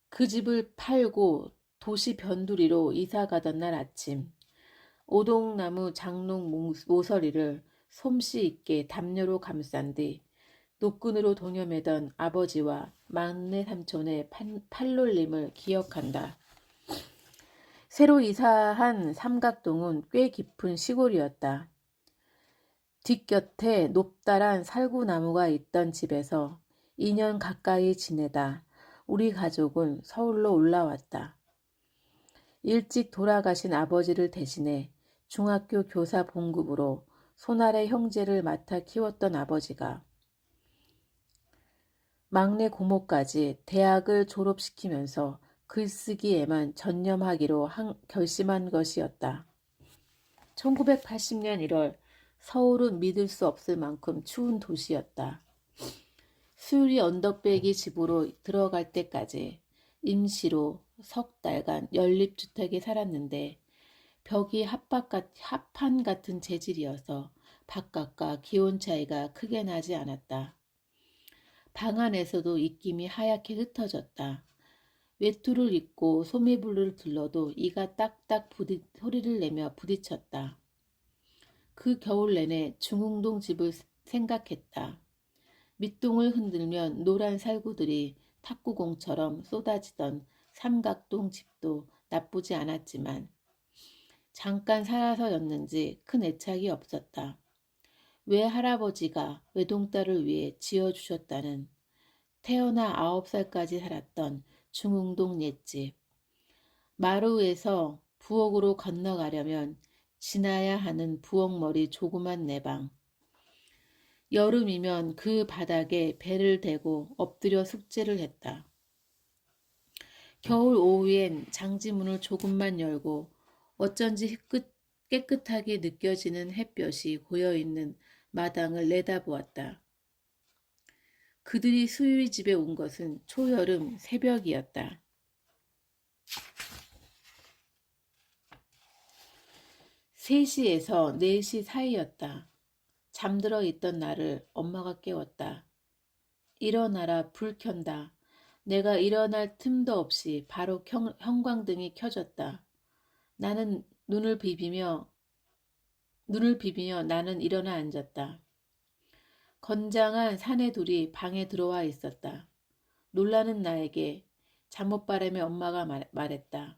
Speaker 1: 그 집을 팔고 도시 변두리로 이사 가던 날 아침, 오동나무 장롱 모서리를 솜씨 있게 담요로 감싼 뒤 노끈으로 동여매던 아버지와 막내 삼촌의 팔놀림을 기억한다. 새로 이사한 삼각동은 꽤 깊은 시골이었다. 뒷곁에 높다란 살구나무가 있던 집에서 2년 가까이 지내다 우리 가족은 서울로 올라왔다. 일찍 돌아가신 아버지를 대신해 중학교 교사 봉급으로 손아래 형제를 맡아 키웠던 아버지가 막내 고모까지 대학을 졸업시키면서 글쓰기에만 전념하기로 결심한 것이었다. 1980년 1월 서울은 믿을 수 없을 만큼 추운 도시였다. 수유리 언덕배기 집으로 들어갈 때까지 임시로 석 달간 연립주택에 살았는데 벽이 합판 같은 재질이어서 바깥과 기온 차이가 크게 나지 않았다. 방 안에서도 입김이 하얗게 흩어졌다. 외투를 입고 소매불을 둘러도 이가 딱딱 소리를 내며 부딪혔다. 그 겨울 내내 중흥동 집을 생각했다. 밑동을 흔들면 노란 살구들이 탁구공처럼 쏟아지던 삼각동 집도 나쁘지 않았지만 잠깐 살아서였는지 큰 애착이 없었다. 왜 할아버지가 외동딸을 위해 지어주셨다는 태어나 9살까지 살았던 중흥동 옛집. 마루에서 부엌으로 건너가려면 지나야 하는 부엌머리 조그만 내방. 여름이면 그 바닥에 배를 대고 엎드려 숙제를 했다. 겨울 오후엔 장지문을 조금만 열고 어쩐지 깨끗하게 느껴지는 햇볕이 고여있는 마당을 내다보았다. 그들이 수유리 집에 온 것은 초여름 새벽이었다. 3시에서 4시 사이였다. 잠들어 있던 나를 엄마가 깨웠다. 일어나라, 불 켠다. 내가 일어날 틈도 없이 바로 형광등이 켜졌다. 나는 눈을 비비며 나는 일어나 앉았다. 건장한 사내둘이 방에 들어와 있었다. 놀라는 나에게 잠옷바람에 엄마가 말했다.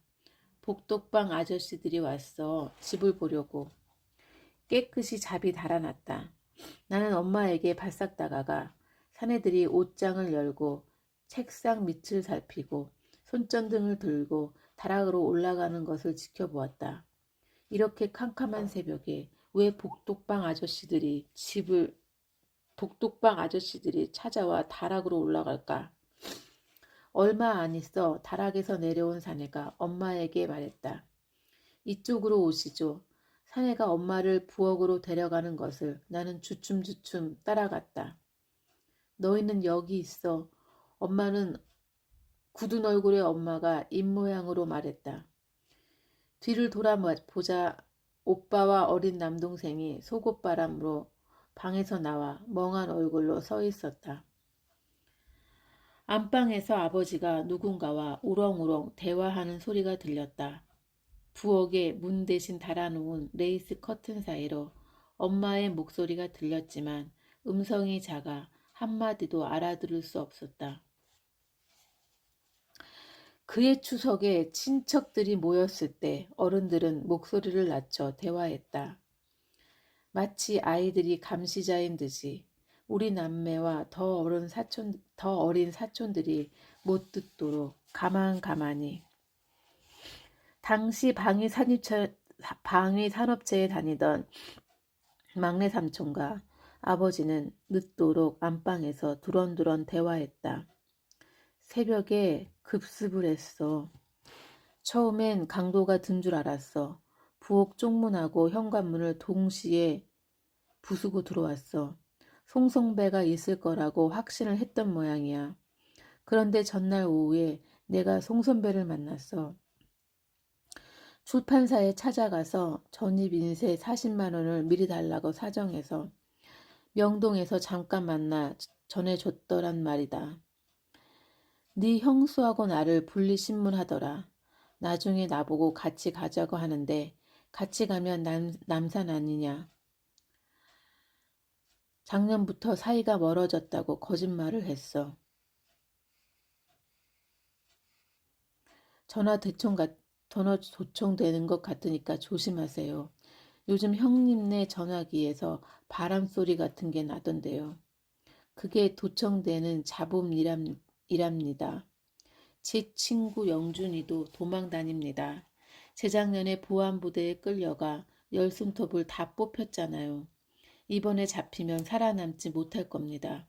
Speaker 1: 복덕방 아저씨들이 왔어. 집을 보려고. 깨끗이 잡이 달아났다. 나는 엄마에게 발싹 다가가 사내들이 옷장을 열고 책상 밑을 살피고 손전등을 들고 다락으로 올라가는 것을 지켜보았다. 이렇게 캄캄한 새벽에 왜 복덕방 아저씨들이 찾아와 다락으로 올라갈까? 얼마 안 있어 다락에서 내려온 사내가 엄마에게 말했다. 이쪽으로 오시죠. 사내가 엄마를 부엌으로 데려가는 것을 나는 주춤주춤 따라갔다. 너희는 여기 있어. 엄마는 굳은 얼굴의 엄마가 입모양으로 말했다. 뒤를 돌아보자 오빠와 어린 남동생이 속옷바람으로 방에서 나와 멍한 얼굴로 서 있었다. 안방에서 아버지가 누군가와 우렁우렁 대화하는 소리가 들렸다. 부엌에 문 대신 달아놓은 레이스 커튼 사이로 엄마의 목소리가 들렸지만 음성이 작아 한마디도 알아들을 수 없었다. 그의 추석에 친척들이 모였을 때 어른들은 목소리를 낮춰 대화했다. 마치 아이들이 감시자인 듯이 우리 남매와 더 어린 사촌들이 못 듣도록 가만히. 당시 방위 산업체에 다니던 막내 삼촌과 아버지는 늦도록 안방에서 두런두런 대화했다. 새벽에 급습을 했어. 처음엔 강도가 든 줄 알았어. 부엌 쪽문하고 현관문을 동시에 부수고 들어왔어. 송송배가 있을 거라고 확신을 했던 모양이야. 그런데 전날 오후에 내가 송선배를 만났어. 출판사에 찾아가서 전입 인세 40만 원을 미리 달라고 사정해서 명동에서 잠깐 만나 전해줬더란 말이다. 네 형수하고 나를 분리신문하더라. 나중에 나보고 같이 가자고 하는데 같이 가면 남산 아니냐. 작년부터 사이가 멀어졌다고 거짓말을 했어. 전화 도청되는 것 같으니까 조심하세요. 요즘 형님네 전화기에서 바람소리 같은 게 나던데요. 그게 도청되는 잡음이랍니다. 제 친구 영준이도 도망 다닙니다. 재작년에 보안부대에 끌려가 열손톱을 다 뽑혔잖아요. 이번에 잡히면 살아남지 못할 겁니다.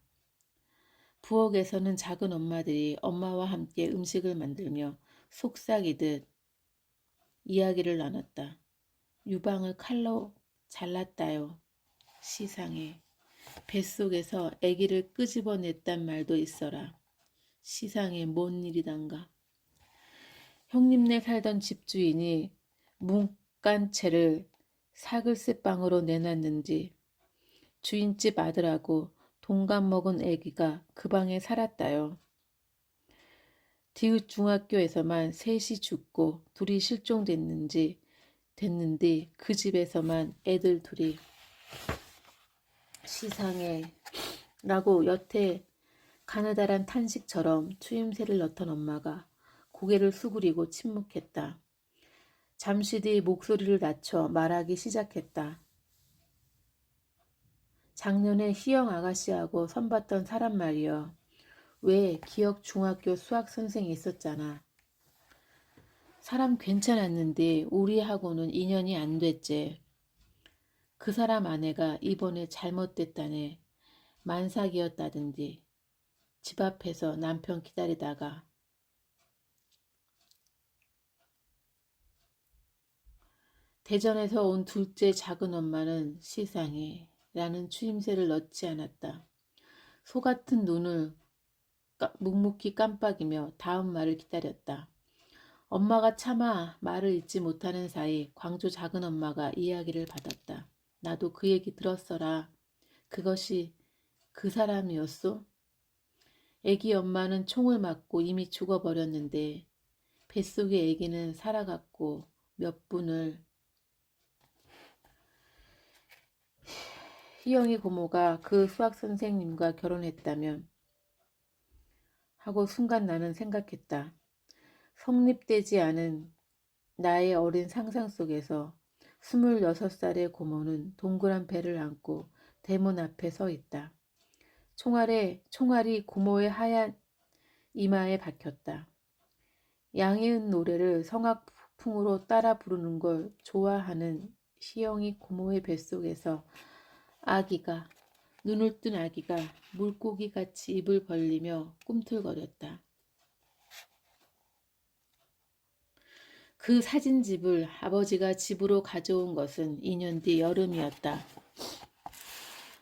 Speaker 1: 부엌에서는 작은 엄마들이 엄마와 함께 음식을 만들며 속삭이듯 이야기를 나눴다. 유방을 칼로 잘랐다요. 시상에. 뱃속에서 아기를 끄집어냈단 말도 있어라. 시상에 뭔 일이단가. 형님네 살던 집주인이 문간채를 사글세방으로 내놨는지 주인집 아들하고 동갑 먹은 아기가 그 방에 살았다요. 디귿 중학교에서만 셋이 죽고 둘이 실종됐는데 그 집에서만 애들 둘이. 시상해 라고 여태 가느다란 탄식처럼 추임새를 넣던 엄마가 고개를 수그리고 침묵했다. 잠시 뒤 목소리를 낮춰 말하기 시작했다. 작년에 희영 아가씨하고 선봤던 사람 말이여. 왜 기억 중학교 수학 선생이 있었잖아. 사람 괜찮았는데 우리하고는 인연이 안 됐지. 그 사람 아내가 이번에 잘못됐다네. 만삭이었다든지. 집 앞에서 남편 기다리다가. 대전에서 온 둘째 작은 엄마는 시상해 라는 추임새를 넣지 않았다. 소 같은 눈을 묵묵히 깜빡이며 다음 말을 기다렸다. 엄마가 차마 말을 잇지 못하는 사이 광주 작은 엄마가 이야기를 받았다. 나도 그 얘기 들었어라. 그것이 그 사람이었소? 애기 엄마는 총을 맞고 이미 죽어버렸는데 뱃속의 애기는 살아갔고 몇 분을. 희영이 고모가 그 수학 선생님과 결혼했다면 하고 순간 나는 생각했다. 성립되지 않은 나의 어린 상상 속에서 26살의 고모는 동그란 배를 안고 대문 앞에 서 있다. 총알이 고모의 하얀 이마에 박혔다. 양희은 노래를 성악풍으로 따라 부르는 걸 좋아하는 희영이 고모의 뱃속에서 눈을 뜬 아기가 물고기같이 입을 벌리며 꿈틀거렸다. 그 사진집을 아버지가 집으로 가져온 것은 2년 뒤 여름이었다.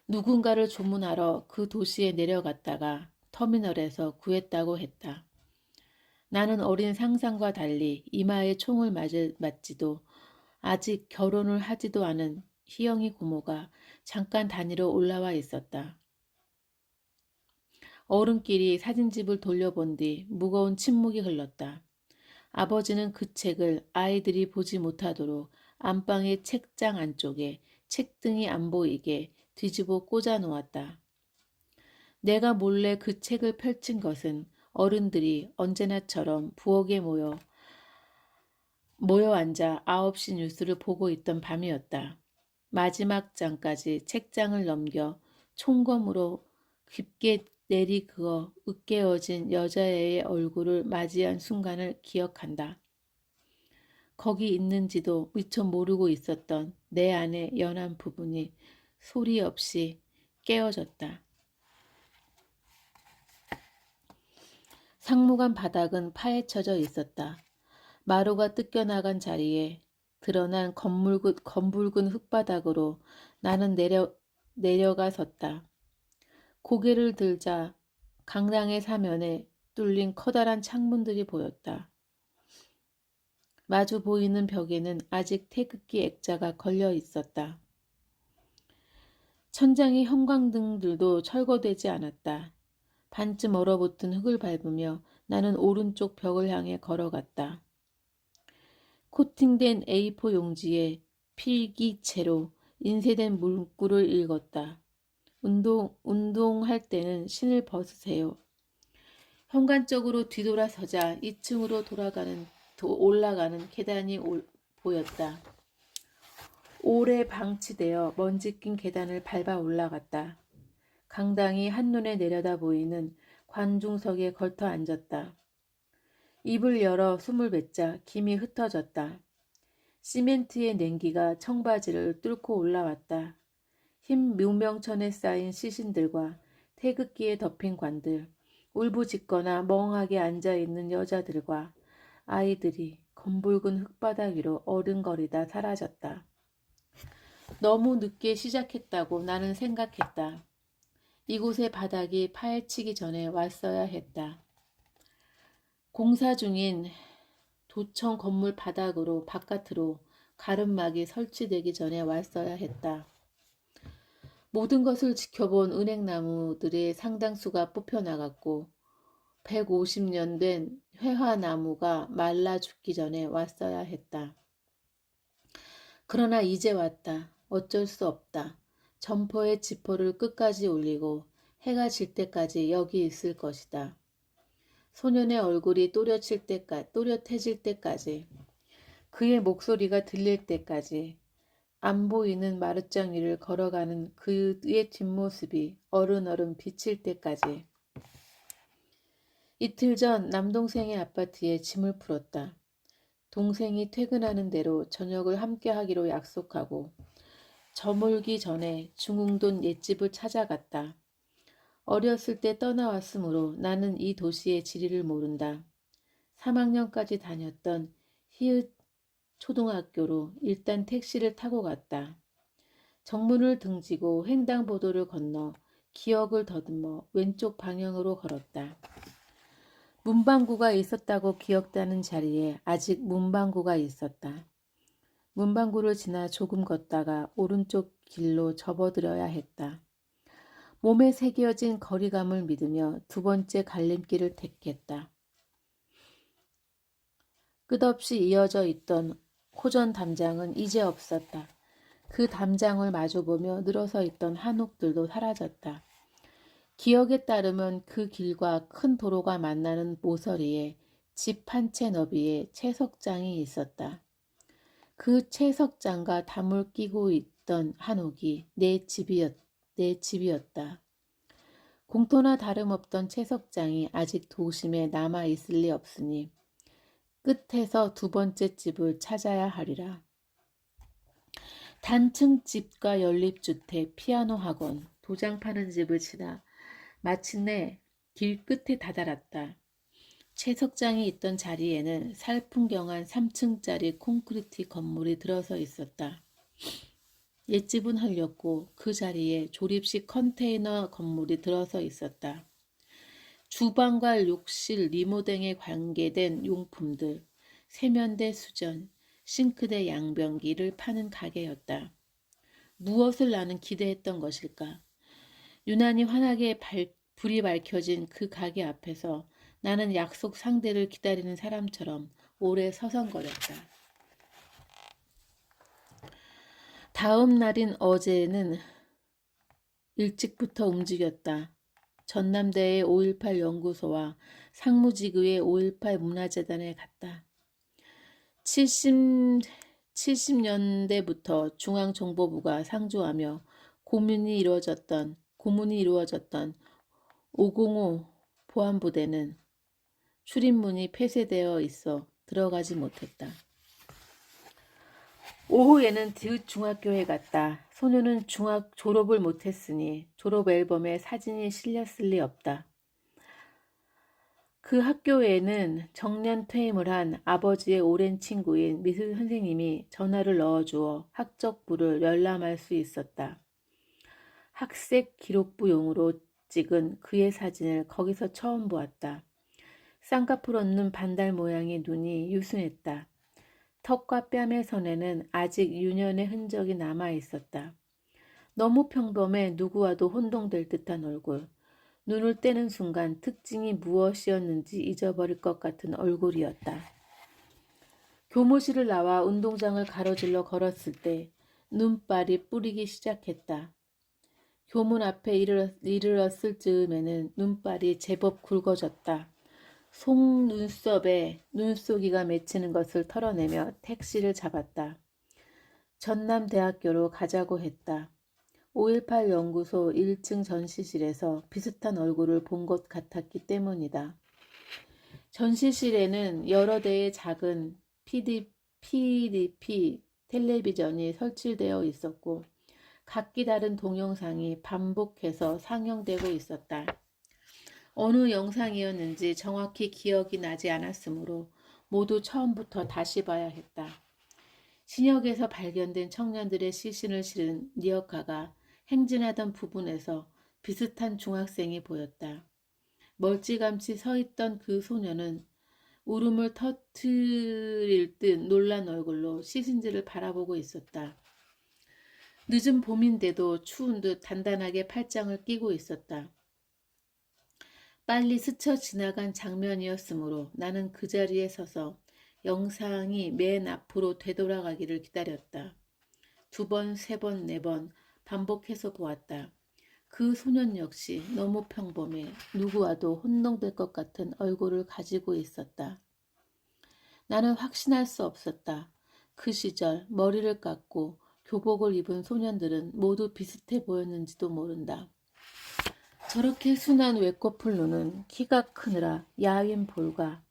Speaker 1: 누군가를 조문하러 그 도시에 내려갔다가 터미널에서 구했다고 했다. 나는 어린 상상과 달리 이마에 총을 맞지도 아직 결혼을 하지도 않은 희영이 고모가 잠깐 다니러 올라와 있었다. 어른끼리 사진집을 돌려본 뒤 무거운 침묵이 흘렀다. 아버지는 그 책을 아이들이 보지 못하도록 안방의 책장 안쪽에 책등이 안 보이게 뒤집어 꽂아 놓았다. 내가 몰래 그 책을 펼친 것은 어른들이 언제나처럼 부엌에 모여 앉아 9시 뉴스를 보고 있던 밤이었다. 마지막 장까지 책장을 넘겨 총검으로 깊게 내리그어 으깨어진 여자애의 얼굴을 맞이한 순간을 기억한다. 거기 있는지도 미처 모르고 있었던 내 안의 연한 부분이 소리 없이 깨어졌다. 상무관 바닥은 파헤쳐져 있었다. 마루가 뜯겨나간 자리에 드러난 검붉은 흙바닥으로 나는 내려가 섰다. 고개를 들자 강당의 사면에 뚫린 커다란 창문들이 보였다. 마주 보이는 벽에는 아직 태극기 액자가 걸려 있었다. 천장의 형광등들도 철거되지 않았다. 반쯤 얼어붙은 흙을 밟으며 나는 오른쪽 벽을 향해 걸어갔다. 코팅된 A4 용지에 필기체로 인쇄된 문구를 읽었다. 운동할 때는 신을 벗으세요. 현관 쪽으로 뒤돌아서자 2층으로 올라가는 계단이 보였다. 오래 방치되어 먼지 낀 계단을 밟아 올라갔다. 강당이 한눈에 내려다 보이는 관중석에 걸터 앉았다. 입을 열어 숨을 뱉자 김이 흩어졌다. 시멘트의 냉기가 청바지를 뚫고 올라왔다. 흰 묘명천에 쌓인 시신들과 태극기에 덮인 관들, 울부짖거나 멍하게 앉아있는 여자들과 아이들이 검붉은 흙바닥 위로 어른거리다 사라졌다. 너무 늦게 시작했다고 나는 생각했다. 이곳의 바닥이 파헤치기 전에 왔어야 했다. 공사 중인 도청 건물 바깥으로 가름막이 설치되기 전에 왔어야 했다. 모든 것을 지켜본 은행나무들의 상당수가 뽑혀나갔고 150년 된 회화나무가 말라 죽기 전에 왔어야 했다. 그러나 이제 왔다. 어쩔 수 없다. 점퍼의 지퍼를 끝까지 올리고 해가 질 때까지 여기 있을 것이다. 소년의 얼굴이 또렷해질 때까지, 그의 목소리가 들릴 때까지, 안 보이는 마룻장 위를 걸어가는 그의 뒷모습이 어른어른 비칠 때까지. 이틀 전 남동생의 아파트에 짐을 풀었다. 동생이 퇴근하는 대로 저녁을 함께 하기로 약속하고 저물기 전에 중흥돈 옛집을 찾아갔다. 어렸을 때 떠나왔으므로 나는 이 도시의 지리를 모른다. 3학년까지 다녔던 히읗 초등학교로 일단 택시를 타고 갔다. 정문을 등지고 횡단보도를 건너 기억을 더듬어 왼쪽 방향으로 걸었다. 문방구가 있었다고 기억나는 자리에 아직 문방구가 있었다. 문방구를 지나 조금 걷다가 오른쪽 길로 접어들어야 했다. 몸에 새겨진 거리감을 믿으며 두 번째 갈림길을 택했다. 끝없이 이어져 있던 호전 담장은 이제 없었다. 그 담장을 마주보며 늘어서 있던 한옥들도 사라졌다. 기억에 따르면 그 길과 큰 도로가 만나는 모서리에 집 한 채 너비의 채석장이 있었다. 그 채석장과 담을 끼고 있던 한옥이 내 집이었다. 공터나 다름없던 채석장이 아직 도심에 남아있을 리 없으니 끝에서 두 번째 집을 찾아야 하리라. 단층 집과 연립주택, 피아노 학원, 도장 파는 집을 지나 마침내 길 끝에 다다랐다. 채석장이 있던 자리에는 살풍경한 3층짜리 콘크리트 건물이 들어서 있었다. 옛집은 헐렸고 그 자리에 조립식 컨테이너 건물이 들어서 있었다. 주방과 욕실, 리모델에 관계된 용품들, 세면대 수전, 싱크대 양변기를 파는 가게였다. 무엇을 나는 기대했던 것일까? 유난히 환하게 불이 밝혀진 그 가게 앞에서 나는 약속 상대를 기다리는 사람처럼 오래 서성거렸다. 다음 날인 어제는 일찍부터 움직였다. 전남대의 5.18 연구소와 상무지구의 5.18 문화재단에 갔다. 70년대부터 중앙정보부가 상주하며 고문이 이루어졌던 505 보안부대는 출입문이 폐쇄되어 있어 들어가지 못했다. 오후에는 디귿 중학교에 갔다. 소녀는 중학 졸업을 못했으니 졸업 앨범에 사진이 실렸을 리 없다. 그 학교에는 정년 퇴임을 한 아버지의 오랜 친구인 미술 선생님이 전화를 넣어주어 학적부를 열람할 수 있었다. 학색 기록부용으로 찍은 그의 사진을 거기서 처음 보았다. 쌍꺼풀 없는 반달 모양의 눈이 유순했다. 턱과 뺨의 선에는 아직 유년의 흔적이 남아 있었다. 너무 평범해 누구와도 혼동될 듯한 얼굴. 눈을 떼는 순간 특징이 무엇이었는지 잊어버릴 것 같은 얼굴이었다. 교무실을 나와 운동장을 가로질러 걸었을 때 눈발이 뿌리기 시작했다. 교문 앞에 이르렀을 즈음에는 눈발이 제법 굵어졌다. 속눈썹에 눈속이가 맺히는 것을 털어내며 택시를 잡았다. 전남대학교로 가자고 했다. 5.18 연구소 1층 전시실에서 비슷한 얼굴을 본 것 같았기 때문이다. 전시실에는 여러 대의 작은 PDP 텔레비전이 설치되어 있었고 각기 다른 동영상이 반복해서 상영되고 있었다. 어느 영상이었는지 정확히 기억이 나지 않았으므로 모두 처음부터 다시 봐야 했다. 신역에서 발견된 청년들의 시신을 실은 리어카가 행진하던 부분에서 비슷한 중학생이 보였다. 멀찌감치 서 있던 그 소녀는 울음을 터뜨릴 듯 놀란 얼굴로 시신들을 바라보고 있었다. 늦은 봄인데도 추운 듯 단단하게 팔짱을 끼고 있었다. 빨리 스쳐 지나간 장면이었으므로 나는 그 자리에 서서 영상이 맨 앞으로 되돌아가기를 기다렸다. 2번, 3번, 4번 반복해서 보았다. 그 소년 역시 너무 평범해 누구와도 혼동될 것 같은 얼굴을 가지고 있었다. 나는 확신할 수 없었다. 그 시절 머리를 깎고 교복을 입은 소년들은 모두 비슷해 보였는지도 모른다. 저렇게 순한 외꺼풀 눈은 키가 크느라 야윈 볼과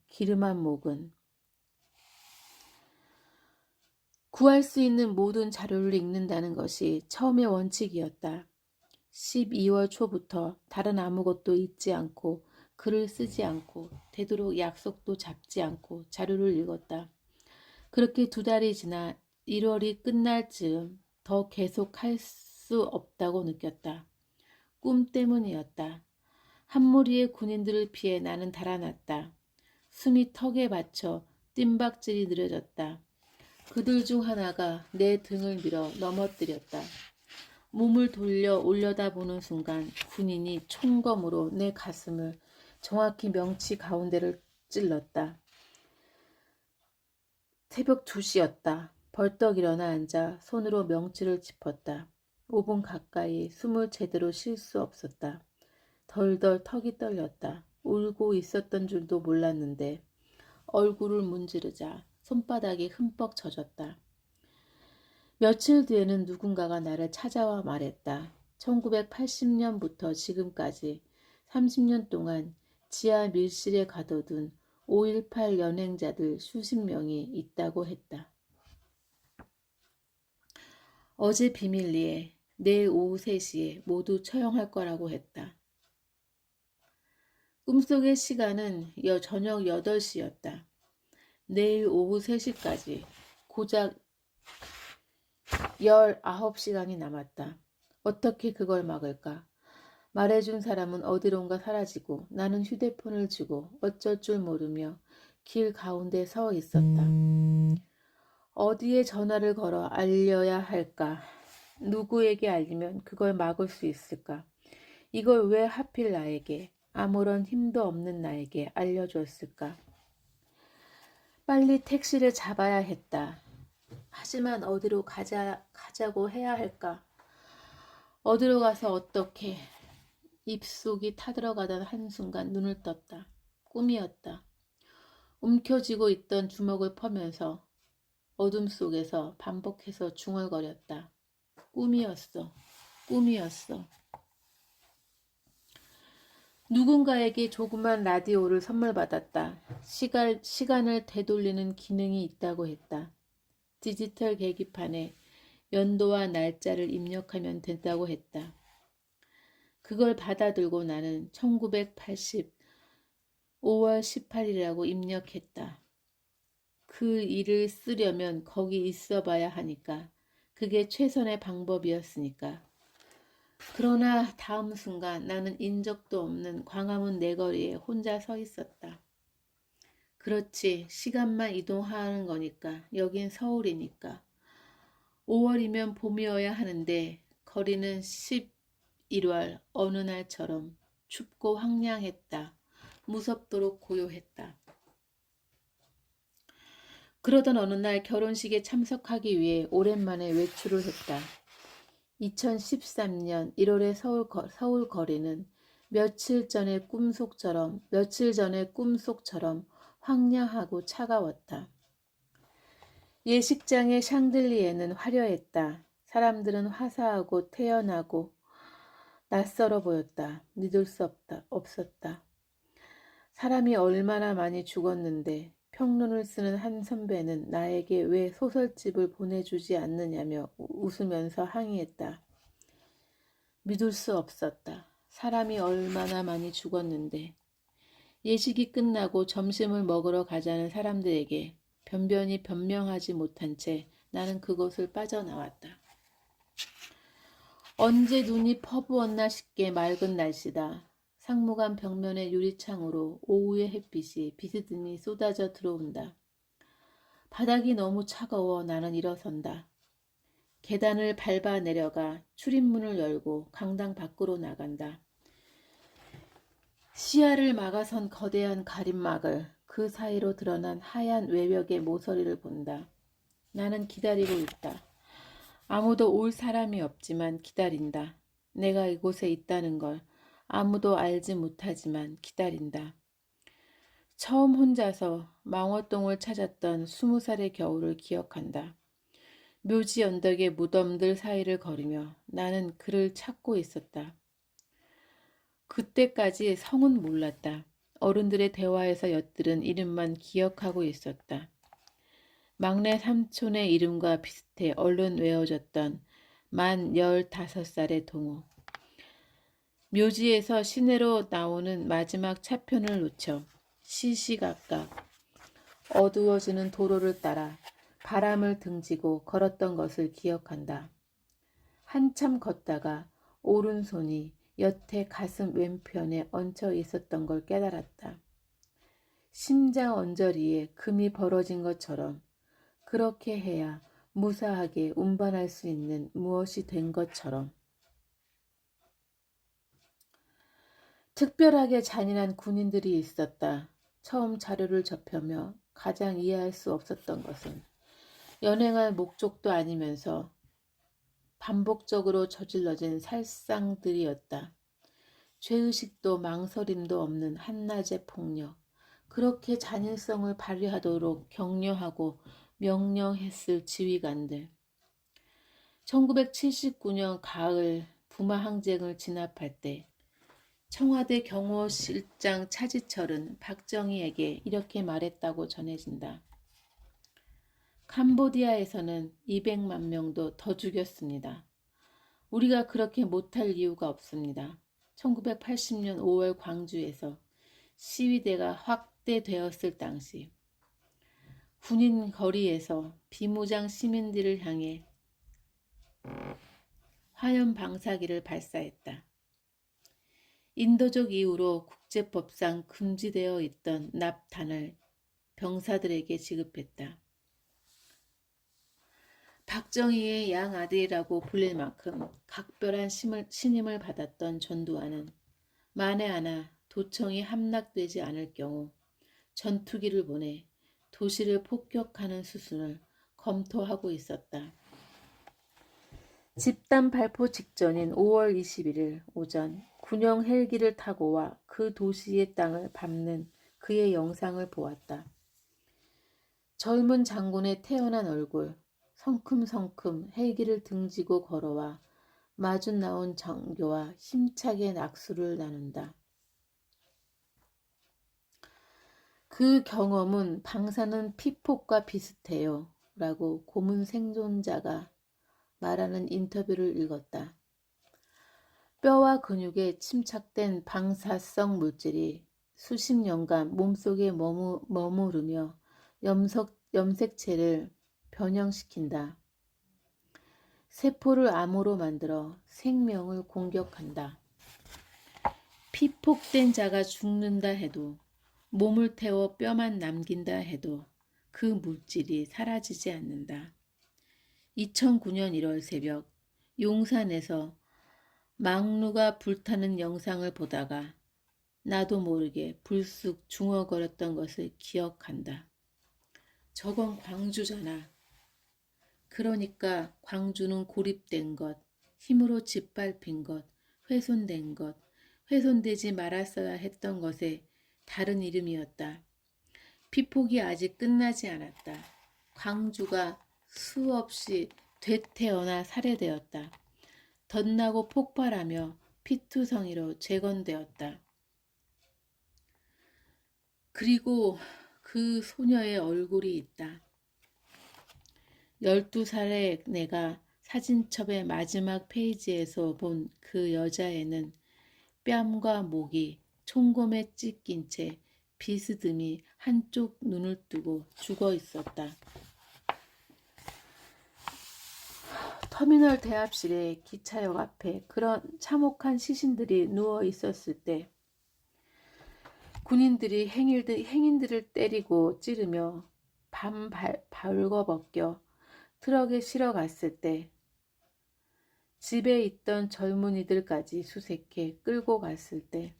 Speaker 1: 기름한 목은 구할 수 있는 모든 자료를 읽는다는 것이 처음의 원칙이었다. 12월 초부터 다른 아무것도 읽지 않고 글을 쓰지 않고 되도록 약속도 잡지 않고 자료를 읽었다. 그렇게 2달이 지나 1월이 끝날 즈음 더 계속할 수 없다고 느꼈다. 꿈 때문이었다. 한 무리의 군인들을 피해 나는 달아났다. 숨이 턱에 받쳐 뜀박질이 느려졌다. 그들 중 하나가 내 등을 밀어 넘어뜨렸다. 몸을 돌려 올려다보는 순간 군인이 총검으로 내 가슴을 정확히 명치 가운데를 찔렀다. 새벽 2시였다. 벌떡 일어나 앉아 손으로 명치를 짚었다. 5분 가까이 숨을 제대로 쉴 수 없었다. 덜덜 턱이 떨렸다. 울고 있었던 줄도 몰랐는데 얼굴을 문지르자 손바닥이 흠뻑 젖었다. 며칠 뒤에는 누군가가 나를 찾아와 말했다. 1980년부터 지금까지 30년 동안 지하 밀실에 가둬둔 5.18 연행자들 수십 명이 있다고 했다. 어제 비밀리에 내일 오후 3시에 모두 처형할 거라고 했다. 꿈속의 시간은 저녁 8시였다. 내일 오후 3시까지 고작 19시간이 남았다. 어떻게 그걸 막을까? 말해준 사람은 어디론가 사라지고 나는 휴대폰을 쥐고 어쩔 줄 모르며 길 가운데 서 있었다. 어디에 전화를 걸어 알려야 할까? 누구에게 알리면 그걸 막을 수 있을까? 이걸 왜 하필 나에게, 아무런 힘도 없는 나에게 알려줬을까? 빨리 택시를 잡아야 했다. 하지만 어디로 가자고 해야 할까? 어디로 가서 어떻게? 입속이 타들어가던 한순간 눈을 떴다. 꿈이었다. 움켜쥐고 있던 주먹을 펴면서 어둠 속에서 반복해서 중얼거렸다. 꿈이었어. 꿈이었어. 누군가에게 조그만 라디오를 선물 받았다. 시간을 되돌리는 기능이 있다고 했다. 디지털 계기판에 연도와 날짜를 입력하면 된다고 했다. 그걸 받아들고 나는 1980 5월 18일이라고 입력했다. 그 일을 쓰려면 거기 있어 봐야 하니까. 그게 최선의 방법이었으니까. 그러나 다음 순간 나는 인적도 없는 광화문 내거리에 혼자 서 있었다. 그렇지, 시간만 이동하는 거니까. 여긴 서울이니까. 5월이면 봄이어야 하는데 거리는 11월 어느 날처럼 춥고 황량했다. 무섭도록 고요했다. 그러던 어느 날 결혼식에 참석하기 위해 오랜만에 외출을 했다. 2013년 1월의 서울 거리는 며칠 전의 꿈속처럼 황량하고 차가웠다. 예식장의 샹들리에는 화려했다. 사람들은 화사하고 태연하고 낯설어 보였다. 믿을 수 없었다. 사람이 얼마나 많이 죽었는데 평론을 쓰는 한 선배는 나에게 왜 소설집을 보내주지 않느냐며 웃으면서 항의했다. 믿을 수 없었다. 사람이 얼마나 많이 죽었는데. 예식이 끝나고 점심을 먹으러 가자는 사람들에게 변변히 변명하지 못한 채 나는 그곳을 빠져나왔다. 언제 눈이 퍼부었나 싶게 맑은 날씨다. 상무관 벽면의 유리창으로 오후의 햇빛이 비스듬히 쏟아져 들어온다. 바닥이 너무 차가워 나는 일어선다. 계단을 밟아 내려가 출입문을 열고 강당 밖으로 나간다. 시야를 막아선 거대한 가림막을 그 사이로 드러난 하얀 외벽의 모서리를 본다. 나는 기다리고 있다. 아무도 올 사람이 없지만 기다린다. 내가 이곳에 있다는 걸 아무도 알지 못하지만 기다린다. 처음 혼자서 망원동을 찾았던 20살의 겨울을 기억한다. 묘지 언덕의 무덤들 사이를 걸으며 나는 그를 찾고 있었다. 그때까지 성은 몰랐다. 어른들의 대화에서 엿들은 이름만 기억하고 있었다. 막내 삼촌의 이름과 비슷해 얼른 외워졌던 만 15살의 동호. 묘지에서 시내로 나오는 마지막 차편을 놓쳐 시시각각 어두워지는 도로를 따라 바람을 등지고 걸었던 것을 기억한다. 한참 걷다가 오른손이 여태 가슴 왼편에 얹혀 있었던 걸 깨달았다. 심장 언저리에 금이 벌어진 것처럼 그렇게 해야 무사하게 운반할 수 있는 무엇이 된 것처럼. 특별하게 잔인한 군인들이 있었다. 처음 자료를 접하며 가장 이해할 수 없었던 것은 연행할 목적도 아니면서 반복적으로 저질러진 살상들이었다. 죄의식도 망설임도 없는 한낮의 폭력. 그렇게 잔인성을 발휘하도록 격려하고 명령했을 지휘관들. 1979년 가을 부마 항쟁을 진압할 때 청와대 경호실장 차지철은 박정희에게 이렇게 말했다고 전해진다. 캄보디아에서는 200만 명도 더 죽였습니다. 우리가 그렇게 못할 이유가 없습니다. 1980년 5월 광주에서 시위대가 확대되었을 당시 군인 거리에서 비무장 시민들을 향해 화염 방사기를 발사했다. 인도적 이유로 국제법상 금지되어 있던 납탄을 병사들에게 지급했다. 박정희의 양아들이라고 불릴 만큼 각별한 신임을 받았던 전두환은 만에 하나 도청이 함락되지 않을 경우 전투기를 보내 도시를 폭격하는 수순을 검토하고 있었다. 집단 발포 직전인 5월 21일 오전 군용 헬기를 타고 와 그 도시의 땅을 밟는 그의 영상을 보았다. 젊은 장군의 태연한 얼굴, 성큼성큼 헬기를 등지고 걸어와 마주 나온 정교와 힘차게 악수를 나눈다. 그 경험은 방사능 피폭과 비슷해요. 라고 고문 생존자가 말하는 인터뷰를 읽었다. 뼈와 근육에 침착된 방사성 물질이 수십 년간 몸속에 머무르며 염색체를 변형시킨다. 세포를 암으로 만들어 생명을 공격한다. 피폭된 자가 죽는다 해도, 몸을 태워 뼈만 남긴다 해도 그 물질이 사라지지 않는다. 2009년 1월 새벽 용산에서 망루가 불타는 영상을 보다가 나도 모르게 불쑥 중얼거렸던 것을 기억한다. 저건 광주잖아. 그러니까 광주는 고립된 것, 힘으로 짓밟힌 것, 훼손된 것, 훼손되지 말았어야 했던 것의 다른 이름이었다. 피폭이 아직 끝나지 않았다. 광주가 수없이 되태어나 살해되었다. 덧나고 폭발하며 피투성이로 재건되었다. 그리고 그 소녀의 얼굴이 있다. 12살의 내가 사진첩의 마지막 페이지에서 본 그 여자애는 뺨과 목이 총검에 찢긴 채 비스듬히 한쪽 눈을 뜨고 죽어 있었다. 터미널 대합실의 기차역 앞에 그런 참혹한 시신들이 누워 있었을 때 군인들이 행인들을 때리고 찌르며 발궈벗겨 트럭에 실어 갔을 때 집에 있던 젊은이들까지 수색해 끌고 갔을 때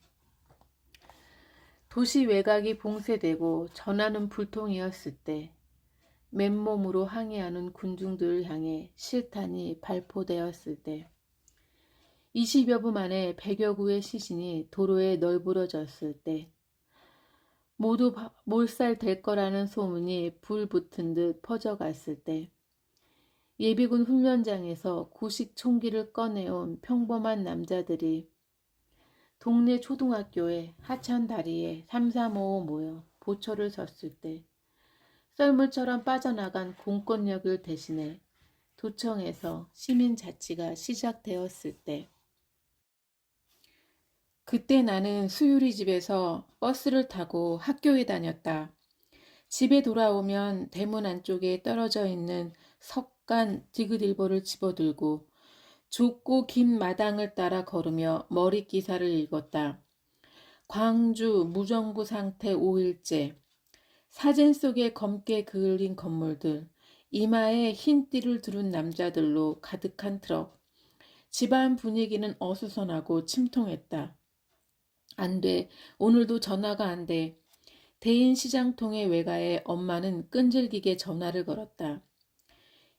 Speaker 1: 도시 외곽이 봉쇄되고 전화는 불통이었을 때 맨몸으로 항해하는 군중들을 향해 실탄이 발포되었을 때 20여 분 만에 100여 구의 시신이 도로에 널브러졌을 때 모두 몰살될 거라는 소문이 불 붙은 듯 퍼져갔을 때 예비군 훈련장에서 구식 총기를 꺼내온 평범한 남자들이 동네 초등학교의 하천 다리에 335 모여 보초를 섰을 때 썰물처럼 빠져나간 공권력을 대신해 도청에서 시민자치가 시작되었을 때 그때 나는 수유리 집에서 버스를 타고 학교에 다녔다. 집에 돌아오면 대문 안쪽에 떨어져 있는 석간 디귿일보를 집어들고 좁고 긴 마당을 따라 걸으며 머릿 기사를 읽었다. 광주 무정부 상태 5일째. 사진 속에 검게 그을린 건물들, 이마에 흰 띠를 두른 남자들로 가득한 트럭. 집안 분위기는 어수선하고 침통했다. 안 돼. 오늘도 전화가 안 돼. 대인시장통의 외가에 엄마는 끈질기게 전화를 걸었다.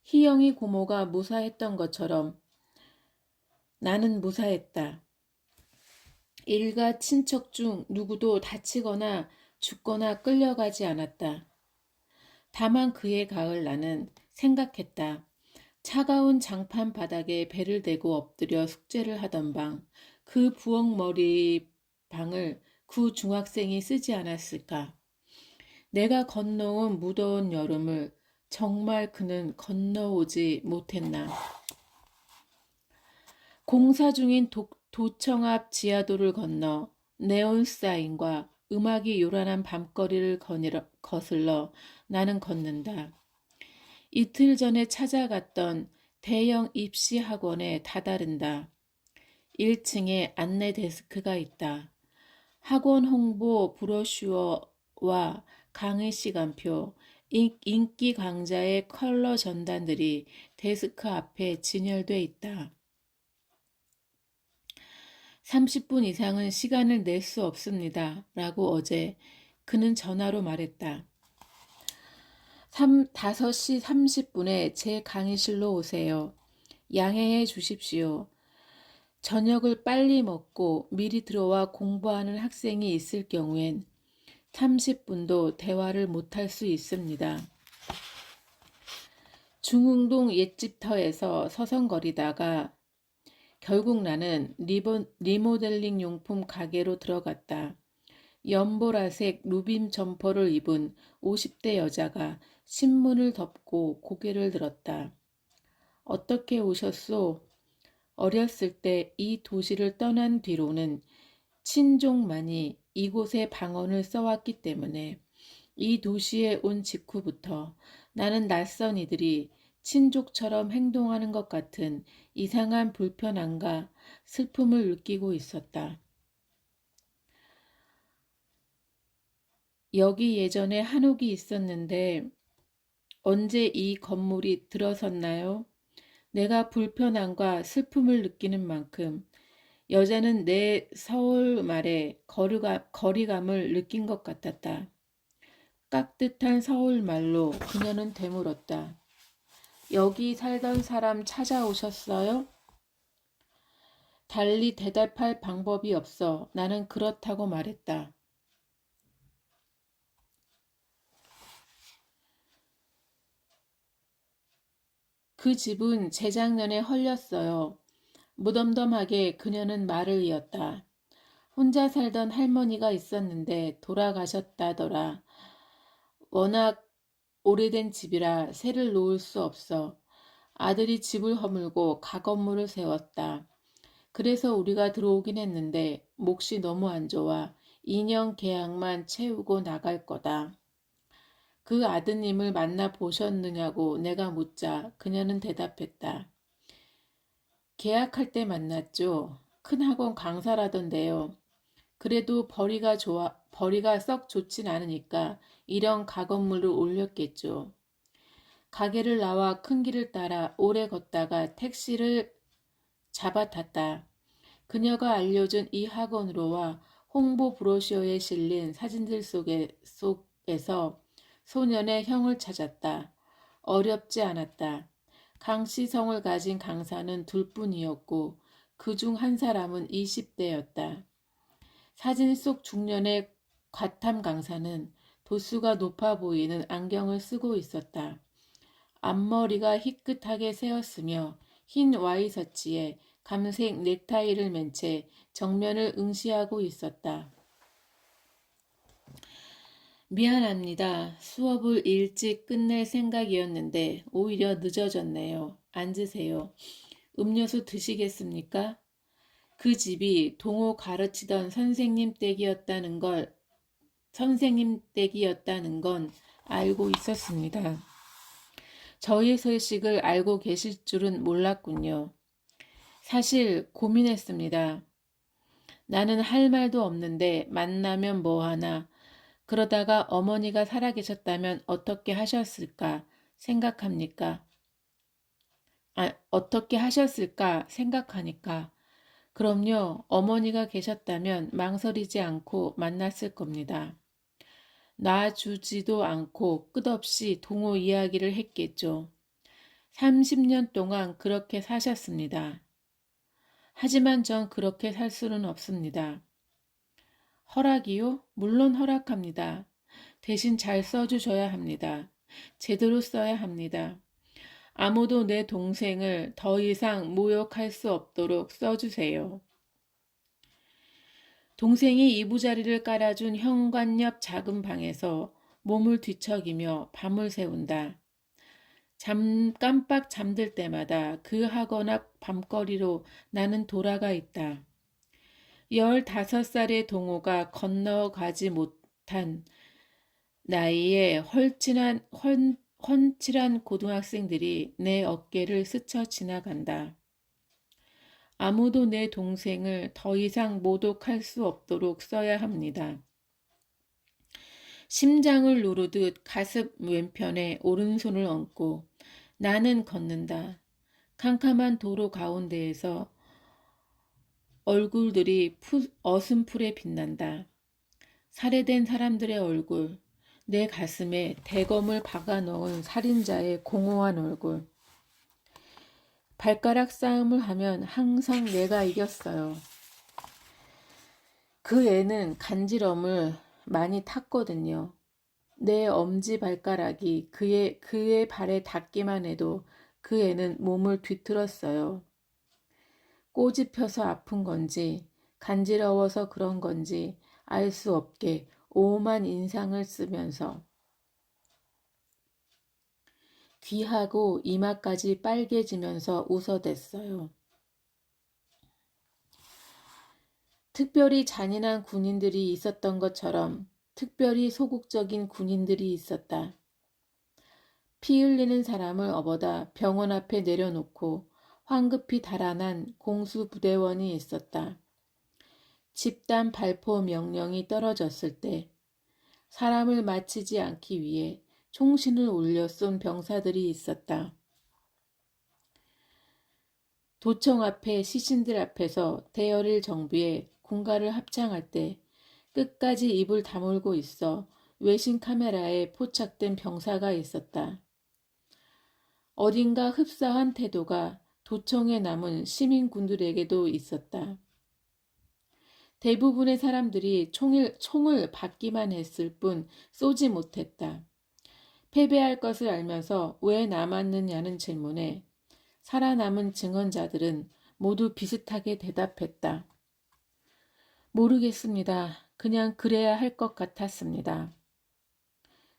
Speaker 1: 희영이 고모가 무사했던 것처럼 나는 무사했다. 일가 친척 중 누구도 다치거나 죽거나 끌려가지 않았다. 다만 그해 가을 나는 생각했다. 차가운 장판 바닥에 배를 대고 엎드려 숙제를 하던 방, 그 부엌머리 방을 구 중학생이 쓰지 않았을까. 내가 건너온 무더운 여름을 정말 그는 건너오지 못했나. 공사 중인 도청 앞 지하도를 건너 네온사인과 음악이 요란한 밤거리를 거슬러 나는 걷는다. 이틀 전에 찾아갔던 대형 입시 학원에 다다른다. 1층에 안내 데스크가 있다. 학원 홍보 브로슈어와 강의 시간표, 인기 강좌의 컬러 전단들이 데스크 앞에 진열돼 있다. 30분 이상은 시간을 낼 수 없습니다. 라고 어제 그는 전화로 말했다. 5시 30분에 제 강의실로 오세요. 양해해 주십시오. 저녁을 빨리 먹고 미리 들어와 공부하는 학생이 있을 경우엔 30분도 대화를 못할 수 있습니다. 중흥동 옛집터에서 서성거리다가 결국 나는 리모델링 용품 가게로 들어갔다. 연보라색 루빔 점퍼를 입은 50대 여자가 신문을 덮고 고개를 들었다. 어떻게 오셨소? 어렸을 때 이 도시를 떠난 뒤로는 친족만이 이곳에 방언을 써왔기 때문에 이 도시에 온 직후부터 나는 낯선 이들이 친족처럼 행동하는 것 같은 이상한 불편함과 슬픔을 느끼고 있었다. 여기 예전에 한옥이 있었는데 언제 이 건물이 들어섰나요? 내가 불편함과 슬픔을 느끼는 만큼 여자는 내 서울 말에 거리감을 느낀 것 같았다. 깍듯한 서울 말로 그녀는 되물었다. 여기 살던 사람 찾아오셨어요? 달리 대답할 방법이 없어 나는 그렇다고 말했다. 그 집은 재작년에 헐렸어요. 무덤덤하게 그녀는 말을 이었다. 혼자 살던 할머니가 있었는데 돌아가셨다더라. 워낙 오래된 집이라 새를 놓을 수 없어. 아들이 집을 허물고 가건물을 세웠다. 그래서 우리가 들어오긴 했는데 몫이 너무 안 좋아 2년 계약만 채우고 나갈 거다. 그 아드님을 만나 보셨느냐고 내가 묻자 그녀는 대답했다. 계약할 때 만났죠. 큰 학원 강사라던데요. 그래도 벌이가 썩 좋진 않으니까 이런 가건물을 올렸겠죠. 가게를 나와 큰 길을 따라 오래 걷다가 택시를 잡아탔다. 그녀가 알려준 이 학원으로와 홍보 브로셔에 실린 사진들 속에서 소년의 형을 찾았다. 어렵지 않았다. 강씨성을 가진 강사는 둘뿐이었고 그 중 한 사람은 20대였다. 사진 속 중년의 과탐 강사는 도수가 높아 보이는 안경을 쓰고 있었다. 앞머리가 희끗하게 세었으며 흰 와이셔츠에 감색 넥타이를 맨 채 정면을 응시하고 있었다. 미안합니다. 수업을 일찍 끝낼 생각이었는데 오히려 늦어졌네요. 앉으세요. 음료수 드시겠습니까? 그 집이 동호 가르치던 선생님 댁이었다는 건 알고 있었습니다. 저희 소식을 알고 계실 줄은 몰랐군요. 사실 고민했습니다. 나는 할 말도 없는데 만나면 뭐하나. 그러다가 어머니가 살아계셨다면 어떻게 하셨을까 생각합니까? 어떻게 하셨을까 생각하니까. 그럼요, 어머니가 계셨다면 망설이지 않고 만났을 겁니다. 놔주지도 않고 끝없이 동호 이야기를 했겠죠. 30년 동안 그렇게 사셨습니다. 하지만 전 그렇게 살 수는 없습니다. 허락이요? 물론 허락합니다. 대신 잘 써주셔야 합니다. 제대로 써야 합니다. 아무도 내 동생을 더 이상 모욕할 수 없도록 써주세요. 동생이 이부자리를 깔아준 현관 옆 작은 방에서 몸을 뒤척이며 밤을 새운다. 깜빡 잠들 때마다 그 학원 앞 밤거리로 나는 돌아가 있다. 15살의 동호가 건너가지 못한 나이에 훤칠한 고등학생들이 내 어깨를 스쳐 지나간다. 아무도 내 동생을 더 이상 모독할 수 없도록 써야 합니다. 심장을 누르듯 가슴 왼편에 오른손을 얹고 나는 걷는다. 캄캄한 도로 가운데에서 얼굴들이 어슴풀에 빛난다. 살해된 사람들의 얼굴, 내 가슴에 대검을 박아 넣은 살인자의 공허한 얼굴. 발가락 싸움을 하면 항상 내가 이겼어요. 그 애는 간지럼을 많이 탔거든요. 내 엄지 발가락이 그의 발에 닿기만 해도 그 애는 몸을 뒤틀었어요. 꼬집혀서 아픈 건지 간지러워서 그런 건지 알 수 없게 오만 인상을 쓰면서 귀하고 이마까지 빨개지면서 웃어댔어요. 특별히 잔인한 군인들이 있었던 것처럼 특별히 소극적인 군인들이 있었다. 피 흘리는 사람을 업어다 병원 앞에 내려놓고 황급히 달아난 공수부대원이 있었다. 집단 발포 명령이 떨어졌을 때 사람을 맞히지 않기 위해 총신을 올려 쏜 병사들이 있었다. 도청 앞에 시신들 앞에서 대여릴 정비에 군가를 합창할 때 끝까지 입을 다물고 있어 외신 카메라에 포착된 병사가 있었다. 어딘가 흡사한 태도가 도청에 남은 시민군들에게도 있었다. 대부분의 사람들이 총을 받기만 했을 뿐 쏘지 못했다. 패배할 것을 알면서 왜 남았느냐는 질문에 살아남은 증언자들은 모두 비슷하게 대답했다. 모르겠습니다. 그냥 그래야 할 것 같았습니다.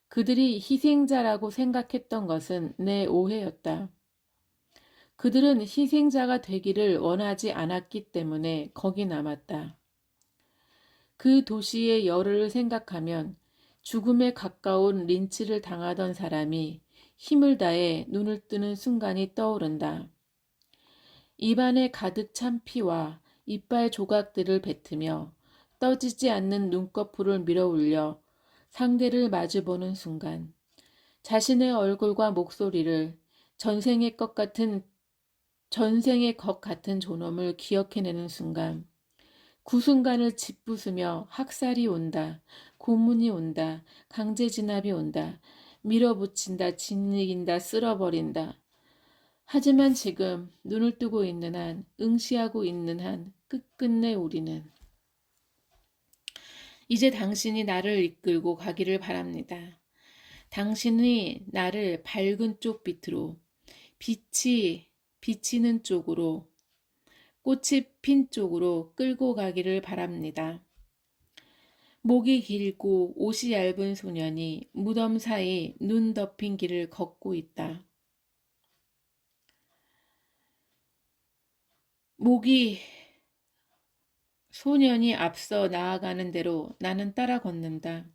Speaker 1: 그들이 희생자라고 생각했던 것은 내 오해였다. 그들은 희생자가 되기를 원하지 않았기 때문에 거기 남았다. 그 도시의 열을 생각하면 죽음에 가까운 린치를 당하던 사람이 힘을 다해 눈을 뜨는 순간이 떠오른다. 입안에 가득 찬 피와 이빨 조각들을 뱉으며 떠지지 않는 눈꺼풀을 밀어 올려 상대를 마주보는 순간 자신의 얼굴과 목소리를 전생의 것 같은 존엄을 기억해내는 순간 그 순간을 짓부수며 학살이 온다, 고문이 온다, 강제 진압이 온다, 밀어붙인다, 짓이긴다, 쓸어버린다. 하지만 지금 눈을 뜨고 있는 한, 응시하고 있는 한 끝끝내 우리는 이제 당신이 나를 이끌고 가기를 바랍니다. 당신이 나를 밝은 쪽 빛으로, 빛이 비치는 쪽으로, 꽃이 핀 쪽으로 끌고 가기를 바랍니다. 목이 길고 옷이 얇은 소년이 무덤 사이 눈 덮인 길을 걷고 있다. 소년이 앞서 나아가는 대로 나는 따라 걷는다.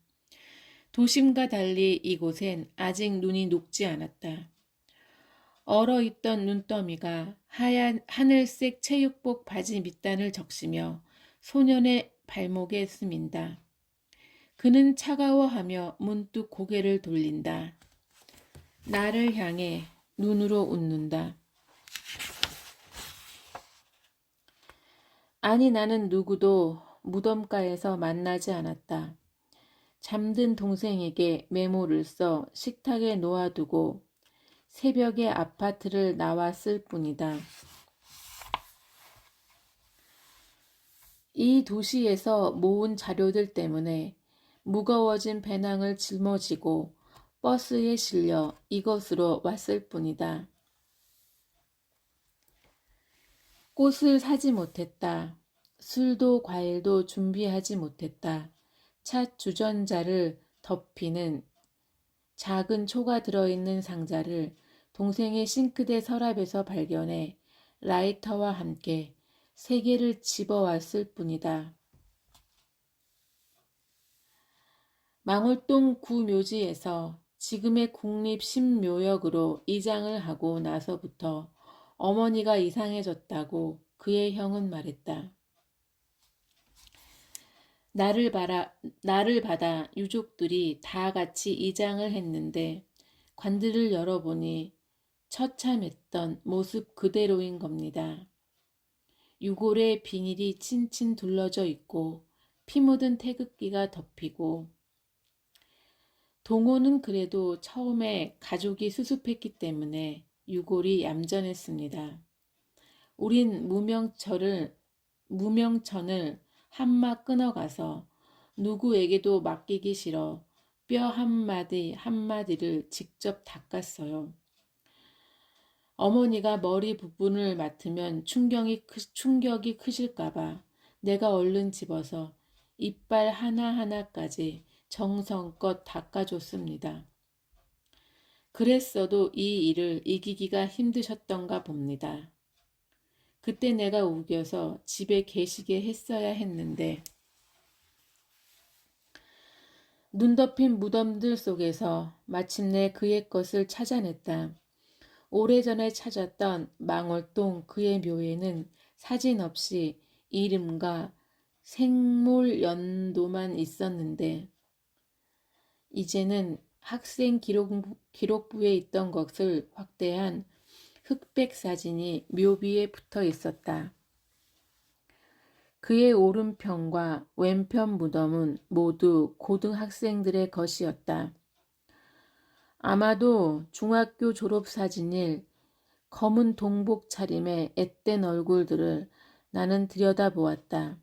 Speaker 1: 도심과 달리 이곳엔 아직 눈이 녹지 않았다. 얼어있던 눈더미가 하얀 하늘색 체육복 바지 밑단을 적시며 소년의 발목에 스민다. 그는 차가워하며 문득 고개를 돌린다. 나를 향해 눈으로 웃는다. 아니, 나는 누구도 무덤가에서 만나지 않았다. 잠든 동생에게 메모를 써 식탁에 놓아두고 새벽에 아파트를 나왔을 뿐이다. 이 도시에서 모은 자료들 때문에 무거워진 배낭을 짊어지고 버스에 실려 이곳으로 왔을 뿐이다. 꽃을 사지 못했다. 술도 과일도 준비하지 못했다. 차 주전자를 덮이는 작은 초가 들어있는 상자를 동생의 싱크대 서랍에서 발견해 라이터와 함께 3개를 집어왔을 뿐이다. 망월동 구묘지에서 지금의 국립신묘역으로 이장을 하고 나서부터 어머니가 이상해졌다고 그의 형은 말했다. 나를 받아 유족들이 다 같이 이장을 했는데 관들을 열어보니 처참했던 모습 그대로인 겁니다. 유골에 비닐이 친친 둘러져 있고 피 묻은 태극기가 덮이고 동호는 그래도 처음에 가족이 수습했기 때문에 유골이 얌전했습니다. 우린 무명천을 한마 끊어가서 누구에게도 맡기기 싫어 뼈 한마디 한마디를 직접 닦았어요. 어머니가 머리 부분을 맡으면 충격이 크실까봐 내가 얼른 집어서 이빨 하나하나까지 정성껏 닦아줬습니다. 그랬어도 이 일을 이기기가 힘드셨던가 봅니다. 그때 내가 우겨서 집에 계시게 했어야 했는데 눈 덮인 무덤들 속에서 마침내 그의 것을 찾아냈다. 오래전에 찾았던 망월동 그의 묘에는 사진 없이 이름과 생몰 연도만 있었는데 이제는 학생 기록부에 있던 것을 확대한 흑백 사진이 묘비에 붙어 있었다. 그의 오른편과 왼편 무덤은 모두 고등학생들의 것이었다. 아마도 중학교 졸업사진일 검은 동복 차림의 앳된 얼굴들을 나는 들여다보았다.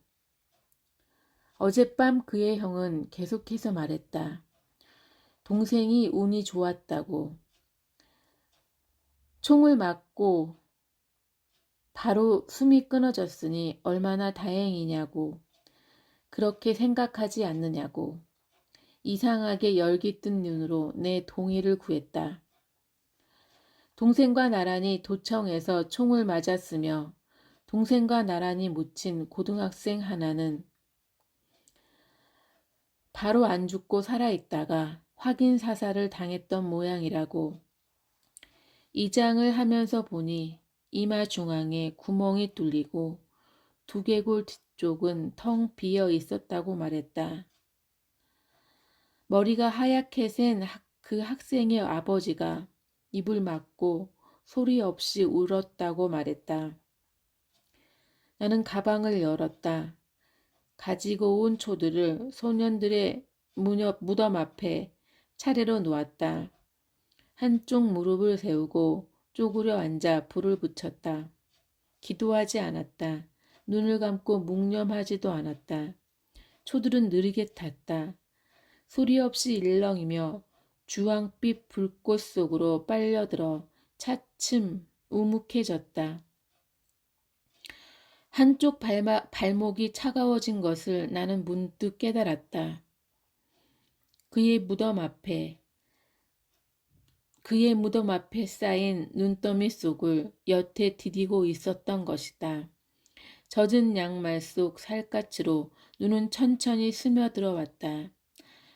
Speaker 1: 어젯밤 그의 형은 계속해서 말했다. 동생이 운이 좋았다고. 총을 맞고 바로 숨이 끊어졌으니 얼마나 다행이냐고. 그렇게 생각하지 않느냐고. 이상하게 열기 뜬 눈으로 내 동의를 구했다. 동생과 나란히 도청에서 총을 맞았으며 동생과 나란히 묻힌 고등학생 하나는 바로 안 죽고 살아있다가 확인 사살을 당했던 모양이라고. 이장을 하면서 보니 이마 중앙에 구멍이 뚫리고 두개골 뒤쪽은 텅 비어 있었다고 말했다. 머리가 하얗게 센 그 학생의 아버지가 입을 막고 소리 없이 울었다고 말했다. 나는 가방을 열었다. 가지고 온 초들을 소년들의 무덤 앞에 차례로 놓았다. 한쪽 무릎을 세우고 쪼그려 앉아 불을 붙였다. 기도하지 않았다. 눈을 감고 묵념하지도 않았다. 초들은 느리게 탔다. 소리 없이 일렁이며 주황빛 불꽃 속으로 빨려들어 차츰 우묵해졌다. 한쪽 발목이 차가워진 것을 나는 문득 깨달았다. 그의 무덤 앞에 쌓인 눈더미 속을 여태 디디고 있었던 것이다. 젖은 양말 속 살갗으로 눈은 천천히 스며들어 왔다.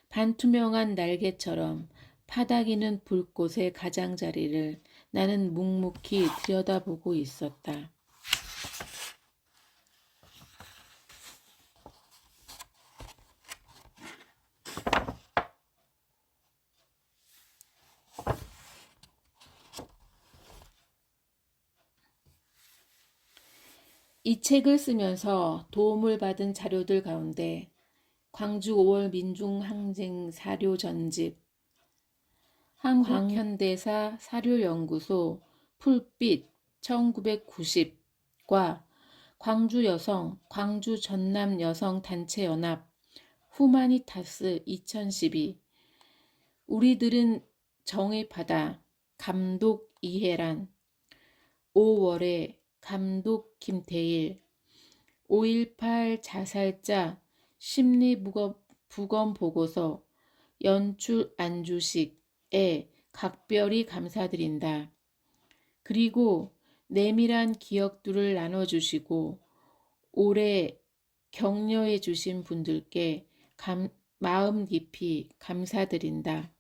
Speaker 1: 반투명한 날개처럼 파닥이는 불꽃의 가장자리를 나는 묵묵히 들여다보고 있었다. 이 책을 쓰면서 도움을 받은 자료들 가운데 광주 5월 민중항쟁 사료 전집, 한국현대사 사료연구소 풀빛 1990과 광주 전남 여성단체연합 후마니타스 2012, 우리들은 정의파다 감독 이혜란, 5월에 감독 김태일, 5.18 자살자 심리부검 보고서 연출 안주식에 각별히 감사드린다. 그리고 내밀한 기억들을 나눠주시고 오래 격려해 주신 분들께 마음 깊이 감사드린다.